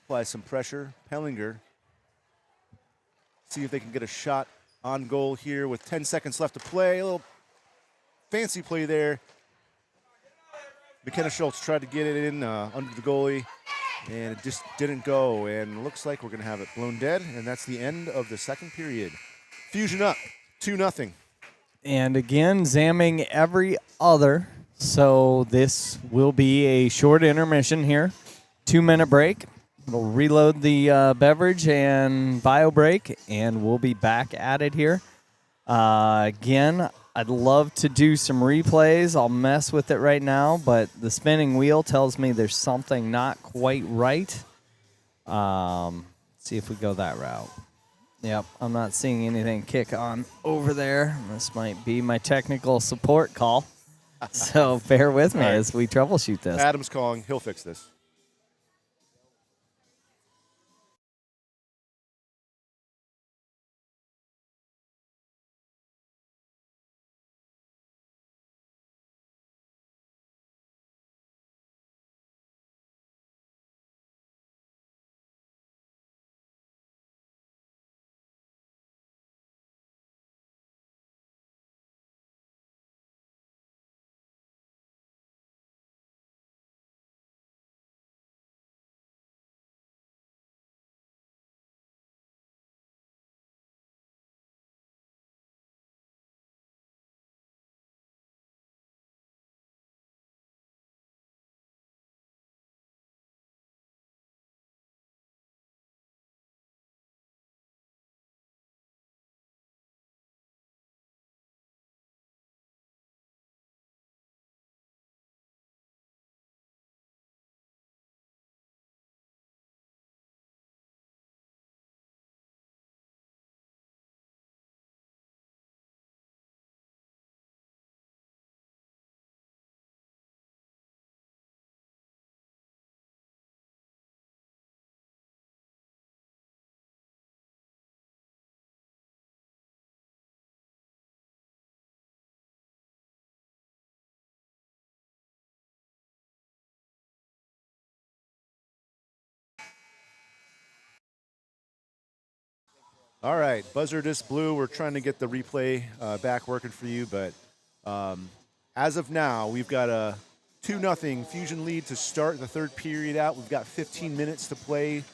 applies some pressure. Pellinger see if they can get a shot on goal here with 10 seconds left to play. A little fancy play there. McKenna Schultz tried to get it in under the goalie, and it just didn't go. And looks like we're going to have it blown dead, and that's the end of the second period. Fusion up, 2-0. And again, zamming every other. So this will be a short intermission here. 2-minute break. We'll reload the beverage and bio break, and we'll be back at it here. Again, I'd love to do some replays. I'll mess with it right now, but the spinning wheel tells me there's something not quite right. See if we go that route. Yep, I'm not seeing anything kick on over there. This might be my technical support call. So bear with me as we troubleshoot this. Adam's calling. He'll fix this. All right, buzzer just blew. We're trying to get the replay back working for you, but as of now, we've got a 2-0 Fusion lead to start the third period out. We've got 15 minutes to play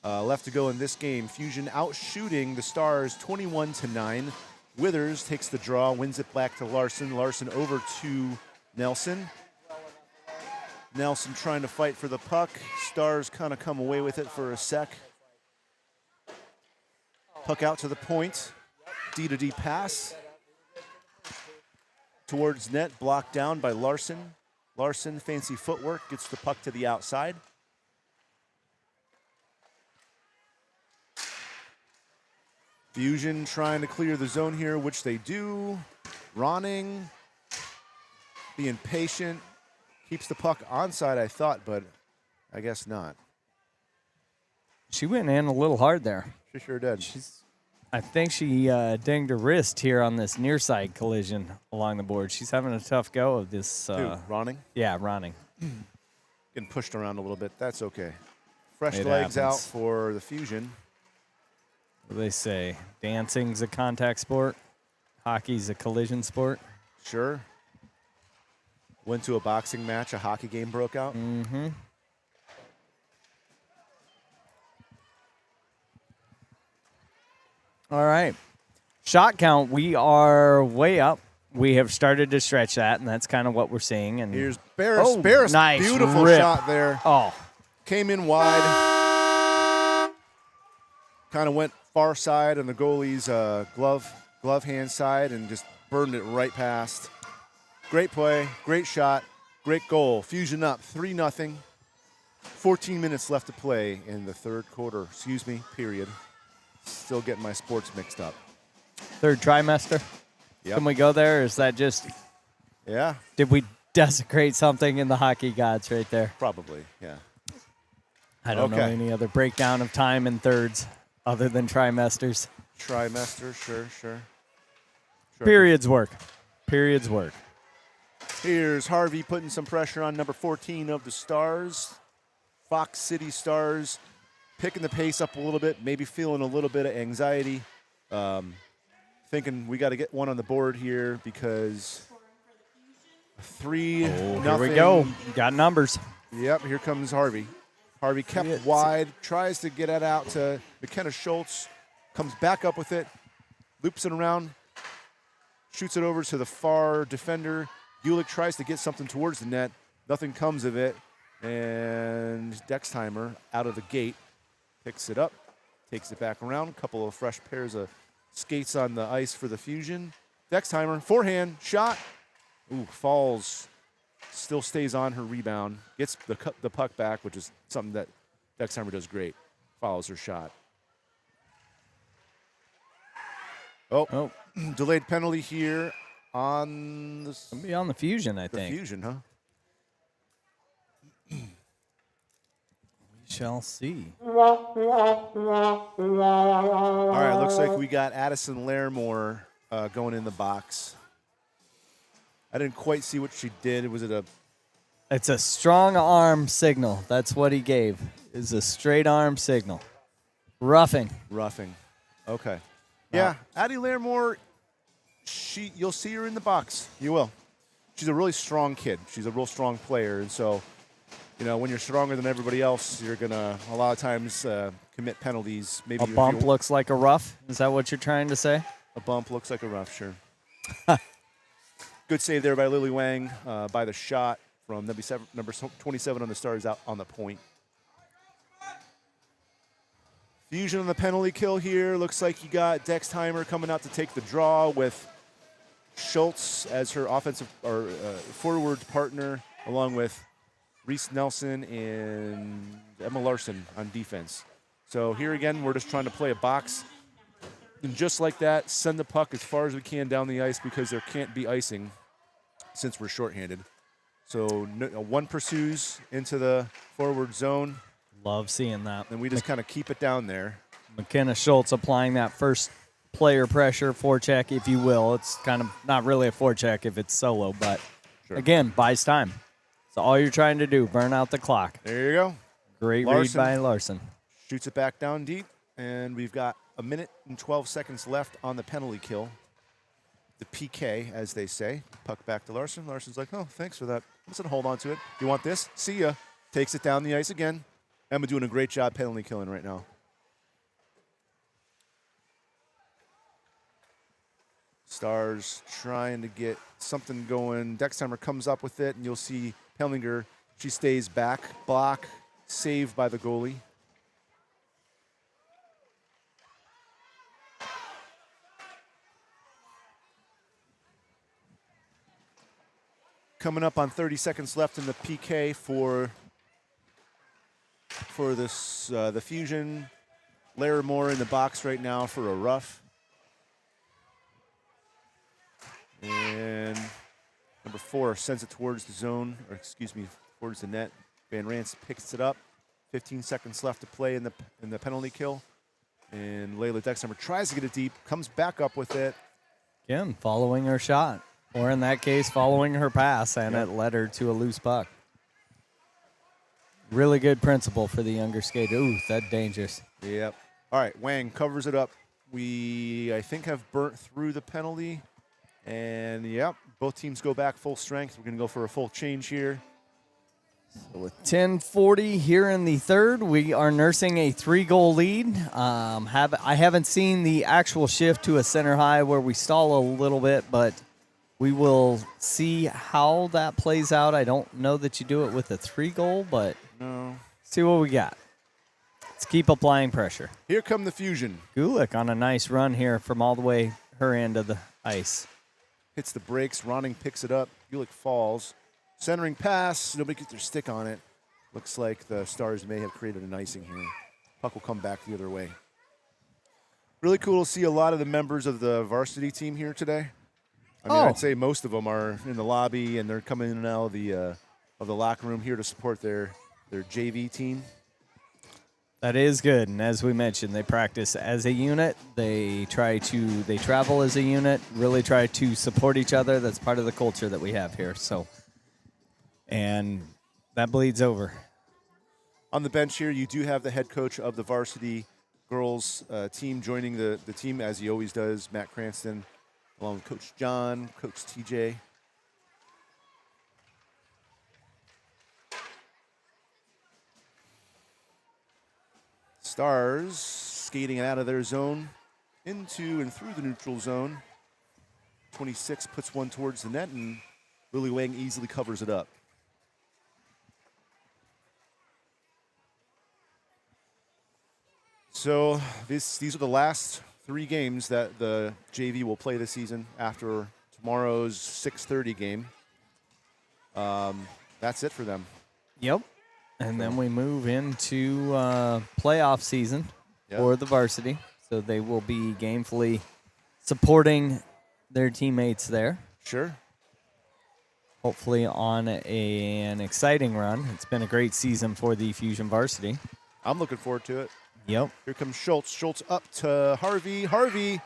left to go in this game. Fusion out shooting the Stars 21-9. Withers takes the draw, wins it back to Larson. Larson over to Nelson. Nelson trying to fight for the puck. Stars kind of come away with it for a sec. Puck out to the point. D-to-D pass. Towards net, blocked down by Larson. Larson, fancy footwork, gets the puck to the outside. Fusion trying to clear the zone here, which they do. Ronning, being patient. Keeps the puck onside, I thought, but I guess not. She went in a little hard there. She sure did. I think she dinged her wrist here on this near side collision along the board. She's having a tough go of this. Ronning? Yeah, Ronning. Getting pushed around a little bit. That's okay. Fresh It legs out happens. for the Fusion. What do they say? Dancing's a contact sport. Hockey's a collision sport. Sure. Went to a boxing match. A hockey game broke out. Mm-hmm. All right. Shot count, we are way up. We have started to stretch that, and that's kind of what we're seeing. And Here's Barris. Oh, Barris, nice beautiful rip. shot there. Oh, Came in wide. Kind of went far side on the goalie's glove hand side and just burned it right past. Great play, great shot, great goal. Fusion up 3-0. 14 minutes left to play in the third quarter. Period. Still getting my sports mixed up. third trimester. Yep. Can we go there? Or is that just, Yeah, did we desecrate something in the hockey gods right there? probably. Yeah. I don't know Okay. any other breakdown of time in thirds other than trimesters. Trimester, sure. Periods work. Periods work. Here's Harvey putting some pressure on number 14 of the Stars. Fox City Stars picking the pace up a little bit, maybe feeling a little bit of anxiety. thinking we got to get one on the board here because 3 Oh, nothing. here we go. Got numbers. Yep, here comes Harvey. Harvey kept wide, tries to get it out to McKenna Schultz, comes back up with it, loops it around, shoots it over to the far defender. Gulick tries to get something towards the net. Nothing comes of it. And Dexheimer out of the gate picks it up, takes it back around. A couple of fresh pairs of skates on the ice for the Fusion. Dexheimer, forehand, shot. Ooh, falls. Still stays on her rebound. Gets the puck back, which is something that Dexheimer does great. Follows her shot. Oh. Delayed penalty here on the It'll be on the Fusion, I think. Fusion, huh? We shall see. All right, looks like we got Addison Larimore going in the box. I didn't quite see what she did. Was it a... It's a strong arm signal. That's what he gave. Is a straight arm signal. Roughing. Okay. Yeah, Addie Larimore, you'll see her in the box. You will. She's a really strong kid. She's a real strong player. And so, when you're stronger than everybody else, you're going to, a lot of times, commit penalties. Maybe a bump looks like a rough? Is that what you're trying to say? A bump looks like a rough, sure. Good save there by Lily Wang by the shot from number 27 on the Stars out on the point. Fusion on the penalty kill here. Looks like you got Dexheimer coming out to take the draw with Schultz as her offensive or forward partner, along with Reese Nelson and Emma Larson on defense. So here again, we're just trying to play a box. And just like that, send the puck as far as we can down the ice because there can't be icing since we're shorthanded. So one pursues into the forward zone. Love seeing that. And we just kind of keep it down there. McKenna Schultz applying that first player pressure forecheck, if you will. It's kind of not really a forecheck if it's solo, but again, buys time. So all you're trying to do, burn out the clock. There you go. Great read by Larson. Shoots it back down deep, and we've got a minute and 12 seconds left on the penalty kill. The PK, as they say. Puck back to Larson. Larson's like, oh, thanks for that. I'm just going to hold on to it. You want this? See ya. Takes it down the ice again. Emma doing a great job penalty killing right now. Stars trying to get something going. Dexheimer comes up with it, and you'll see Pellinger. She stays back. Block. Saved by the goalie. Coming up on 30 seconds left in the PK for this the Fusion. Larimore in the box right now for a rough. And number 4 sends it towards the zone, or excuse me, towards the net. Van Rance picks it up. 15 seconds left to play in the penalty kill. And Layla Dexheimer tries to get it deep, comes back up with it. Again, following her shot. Or in that case, following her pass, and it led her to a loose puck. Really good principle for the younger skater. Ooh, that's dangerous. Yep. All right, Wang covers it up. We, I think, have burnt through the penalty. And, yep, both teams go back full strength. We're going to go for a full change here. So with 10:40 here in the third, we are nursing a 3-goal lead. I haven't seen the actual shift to a center high where we stall a little bit, but we will see how that plays out. I don't know that you do it with a 3-goal, but see what we got. Let's keep applying pressure. Here come the Fusion. Gulick on a nice run here from all the way her end of the ice. Hits the brakes. Ronning picks it up. Gulick falls. Centering pass. Nobody gets their stick on it. Looks like the Stars may have created an icing here. Puck will come back the other way. Really cool to see a lot of the members of the varsity team here today. I mean, I'd say most of them are in the lobby, and they're coming in and out of the locker room here to support their JV team. That is good, and as we mentioned, they practice as a unit. They travel as a unit, really try to support each other. That's part of the culture that we have here. So, and that bleeds over. On the bench here, you do have the head coach of the varsity girls team joining the team as he always does. Matt Cranston, along with Coach John, Coach TJ. Stars skating out of their zone into and through the neutral zone. 26 puts one towards the net, and Lily Wang easily covers it up. So these are the last 3 games that the JV will play this season after tomorrow's 6:30 game. That's it for them. Yep. And then we move into playoff season Yep. for the varsity. So they will be gamefully supporting their teammates there. Sure. Hopefully on an exciting run. It's been a great season for the Fusion varsity. I'm looking forward to it. Yep. Here comes Schultz. Schultz up to Harvey. Harvey.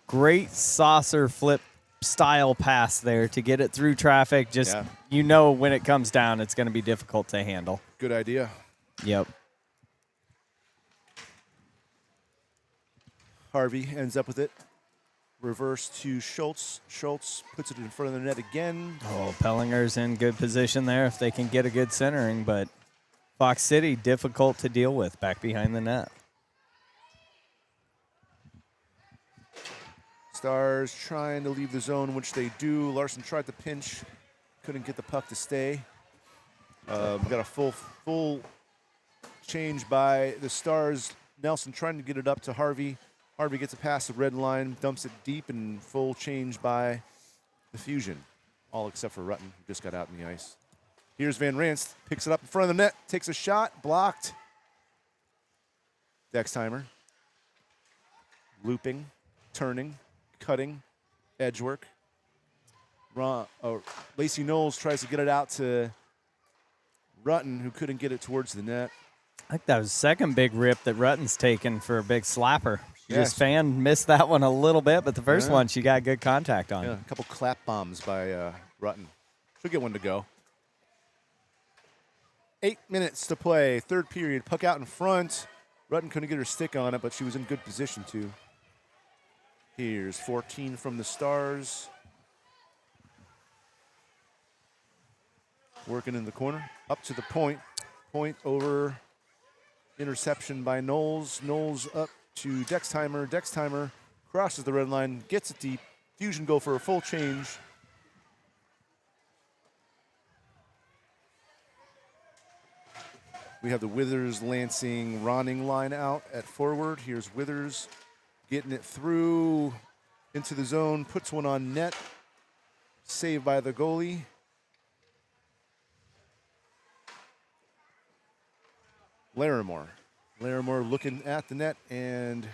Great saucer flip style pass there to get it through traffic. Just, Yeah. you know, when it comes down, it's going to be difficult to handle. Good idea. Yep. Harvey ends up with it. Reverse to Schultz. Schultz puts it in front of the net again. Oh, Pellinger's in good position there if they can get a good centering, but Fox City, difficult to deal with back behind the net. Stars trying to leave the zone, which they do. Larson tried to pinch, couldn't get the puck to stay. We got a full change by the Stars. Nelson trying to get it up to Harvey. Harvey gets a pass to red line, dumps it deep, and full change by the Fusion. All except for Rutten, who just got out in the ice. Here's Van Ranst, picks it up in front of the net, takes a shot, blocked. Dexheimer. Looping, turning, cutting, edge work. Lacey Knowles tries to get it out to Rutten, who couldn't get it towards the net. I think that was the second big rip that Rutten's taken for a big slapper. Yes. Just fan missed that one a little bit, but the first one she got good contact on. Yeah, a couple clap bombs by Rutten. She'll get one to go. 8 minutes to play, third period. Puck out in front. Rutten couldn't get her stick on it, but she was in good position to. Here's 14 from the Stars. Working in the corner. Up to the point. Point over. Interception by Knowles. Knowles up to Dexheimer. Dexheimer crosses the red line, gets it deep. Fusion go for a full change. We have the Withers, Lansing, Ronning line out at forward. Here's Withers getting it through into the zone, puts one on net. Saved by the goalie. Larimore. Larimore looking at the net, and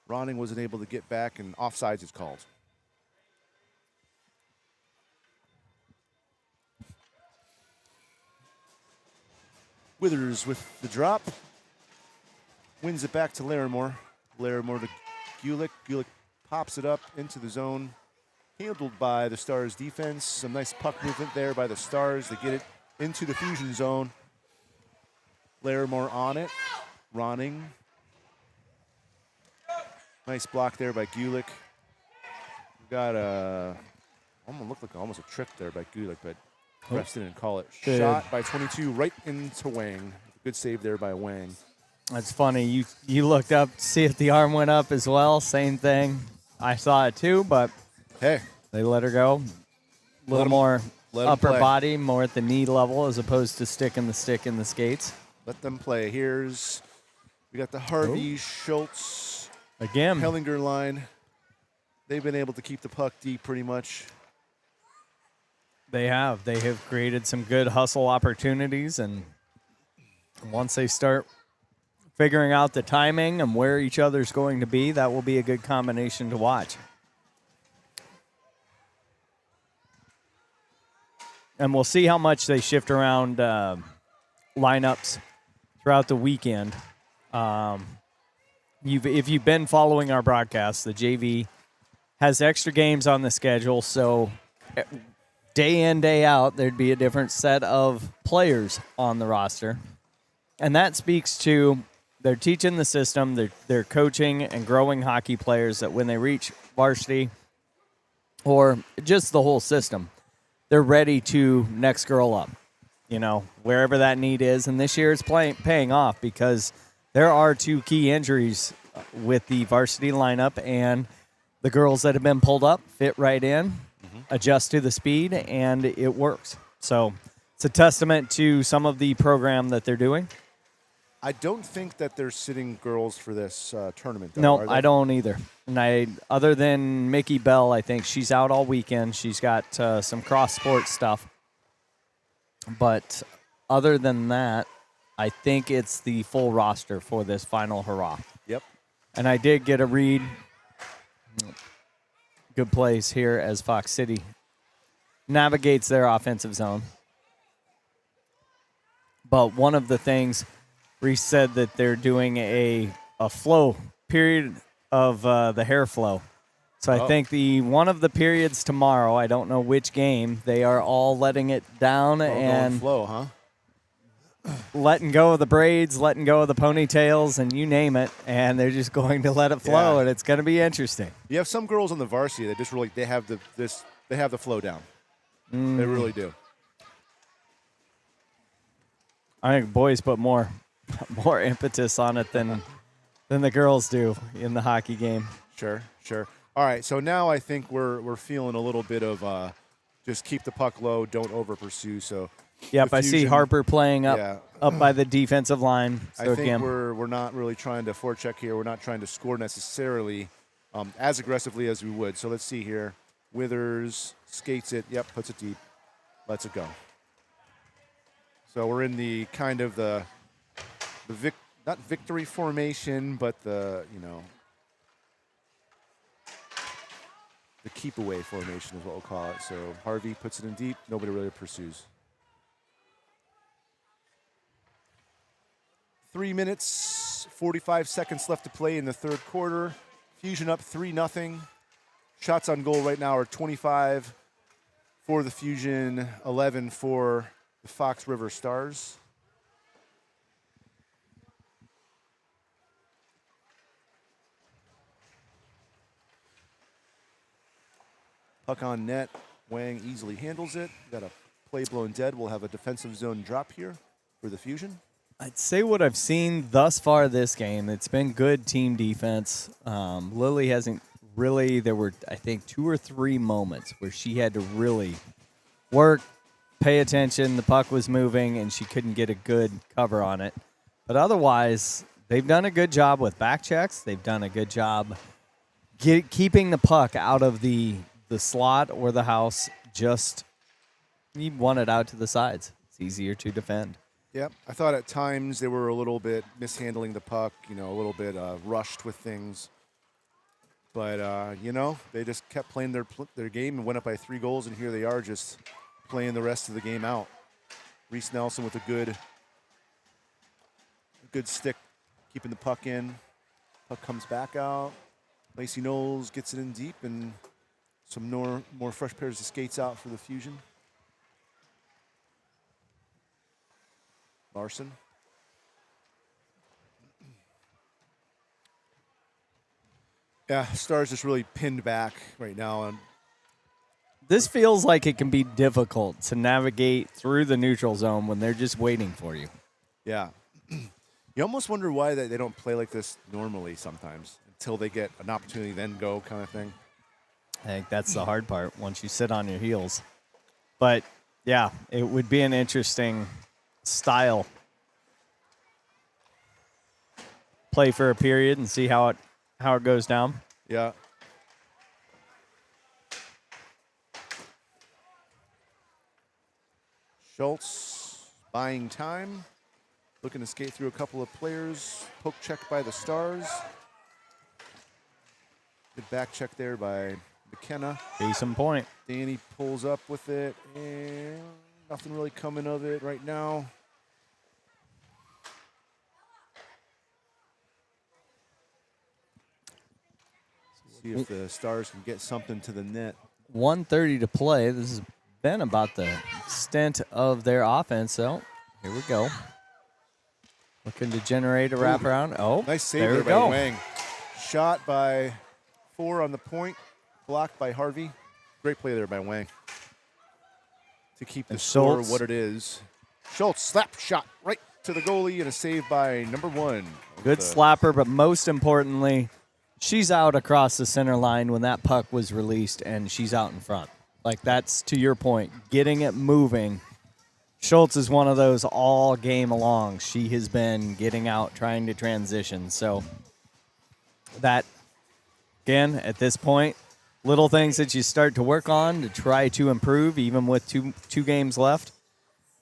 Ronning wasn't able to get back, and offsides is called. Withers with the drop. Wins it back to Larimore. Larimore to Gulick. Gulick pops it up into the zone. Handled by the Stars defense. Some nice puck movement there by the Stars. They get it into the Fusion zone. Larimore on it. Ronning. Nice block there by Gulick. Got a, almost looked like almost a trick there by Gulick, but refs didn't call it. Good. Shot by 22 right into Wang. Good save there by Wang. That's funny. You looked up to see if the arm went up as well. Same thing. I saw it too, but Hey, they let her go. A little more let 'em upper play. body, more at the knee level as opposed to sticking the stick in the skates. let them play. We got the Harvey, Schultz, Again, Hellinger line. They've been able to keep the puck deep pretty much. they have. They have created some good hustle opportunities, and once they start figuring out the timing and where each other's going to be, that will be a good combination to watch. And we'll see how much they shift around lineups throughout the weekend. If you've been following our broadcast, the JV has extra games on the schedule, so day in, day out, there'd be a different set of players on the roster. And that speaks to they're teaching the system. They're coaching and growing hockey players that when they reach varsity or just the whole system, they're ready to next girl up, wherever that need is. And this year it's paying off because there are 2 key injuries with the varsity lineup, and the girls that have been pulled up fit right in, adjust to the speed, and it works. So it's a testament to some of the program that they're doing. I don't think that they're sitting girls for this tournament, though, No, I don't either. And other than Mickey Bell, I think she's out all weekend. She's got some cross-sport stuff. But other than that, I think it's the full roster for this final hurrah. Yep. And I did get a read. Good plays here as Fox City navigates their offensive zone. But one of the things, Reese said that they're doing a flow period of the hair flow. So I think one of the periods tomorrow, I don't know which game, they are all letting it down and flow, huh? letting go of the braids, letting go of the ponytails, and you name it, and they're just going to let it flow, and it's going to be interesting. You have some girls on the varsity that just really they have the flow down. They really do. I think boys put more impetus on it than the girls do in the hockey game. Sure. All right, so now I think we're feeling a little bit of just keep the puck low, don't over pursue. So yep, I see Harper playing up by the defensive line. So I think we're not really trying to forecheck here. We're not trying to score necessarily as aggressively as we would. So let's see here. Withers skates it. Yep, puts it deep. Lets it go. So we're in the kind of not victory formation, but the keep away formation is what we'll call it. So Harvey puts it in deep. Nobody really pursues. 3 minutes, 45 seconds left to play in the third quarter. Fusion up 3-0. Shots on goal right now are 25 for the Fusion, 11 for the Fox River Stars. Puck on net. Wang easily handles it. Got a play blown dead. We'll have a defensive zone drop here for the Fusion. I'd say what I've seen thus far this game, it's been good team defense. Lily hasn't really, there were, I think, 2 or 3 moments where she had to really work, pay attention. The puck was moving, and she couldn't get a good cover on it. But otherwise, they've done a good job with back checks. They've done a good job keeping the puck out of the slot or the house. Just you want it out to the sides. It's easier to defend. Yep. I thought at times they were a little bit mishandling the puck, a little bit rushed with things. But, they just kept playing their game and went up by 3 goals, and here they are just playing the rest of the game out. Reese Nelson with a good stick, keeping the puck in. Puck comes back out. Lacey Knowles gets it in deep, and some more fresh pairs of skates out for the Fusion. Larson. Yeah, Stars just really pinned back right now. And this feels like it can be difficult to navigate through the neutral zone when they're just waiting for you. Yeah. You almost wonder why they don't play like this normally sometimes until they get an opportunity, then go kind of thing. I think that's the hard part once you sit on your heels. But, yeah, it would be an interesting style play for a period and see how it goes down. Yeah. Schultz buying time, looking to skate through a couple of players. Poke check by the Stars. Good back check there by McKenna. Case in point. Danny pulls up with it, and nothing really coming of it right now. See if the Stars can get something to the net. 1:30 to play. This has been about the extent of their offense. So here we go. Looking to generate a wraparound. Oh, Nice save there there we by go. Wang. Shot by 4 on the point. Blocked by Harvey. Great play there by Wang. To keep the score Schultz. what it is. Schultz, slap shot right to the goalie and a save by number 1. Good slapper, but most importantly, she's out across the center line when that puck was released, and she's out in front. Like, that's, to your point, getting it moving. Schultz is one of those all game long. She has been getting out, trying to transition. So that, again, at this point, little things that you start to work on to try to improve, even with two games left.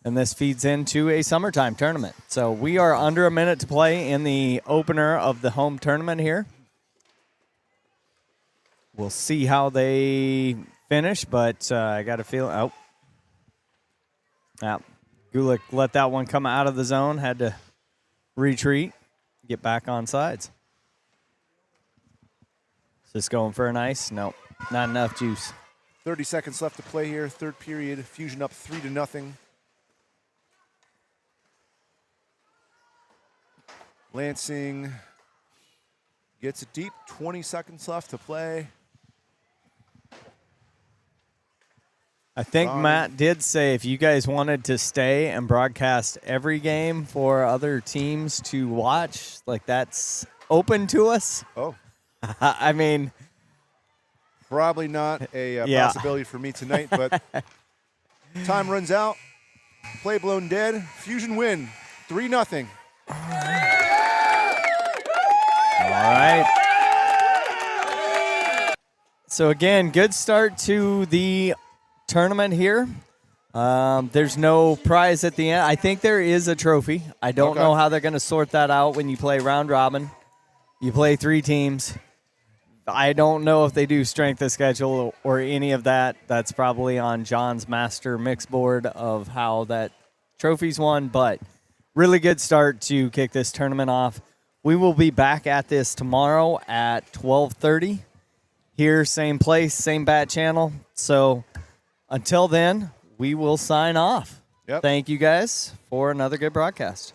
And this feeds into a summertime tournament. So we are under a minute to play in the opener of the home tournament here. We'll see how they finish, but I got a feeling. Oh. Yeah. Gulick let that one come out of the zone, had to retreat, get back on sides. Just going for an ice? Nope, not enough juice. 30 seconds left to play here. Third period. Fusion up 3-0. Lansing gets it deep. 20 seconds left to play. I think Matt did say if you guys wanted to stay and broadcast every game for other teams to watch, like, that's open to us. Oh. I mean, probably not a yeah. possibility for me tonight, but time runs out. Play blown dead. Fusion win 3-0. All right. So, again, good start to the tournament here. There's no prize at the end. I think there is a trophy. I don't know how they're going to sort that out when you play round robin. You play 3 teams. I don't know if they do strength of schedule or any of that. That's probably on John's master mix board of how that trophy's won, but really good start to kick this tournament off. We will be back at this tomorrow at 12:30. Here, same place, same bat channel. So until then, we will sign off. Yep. Thank you guys for another good broadcast.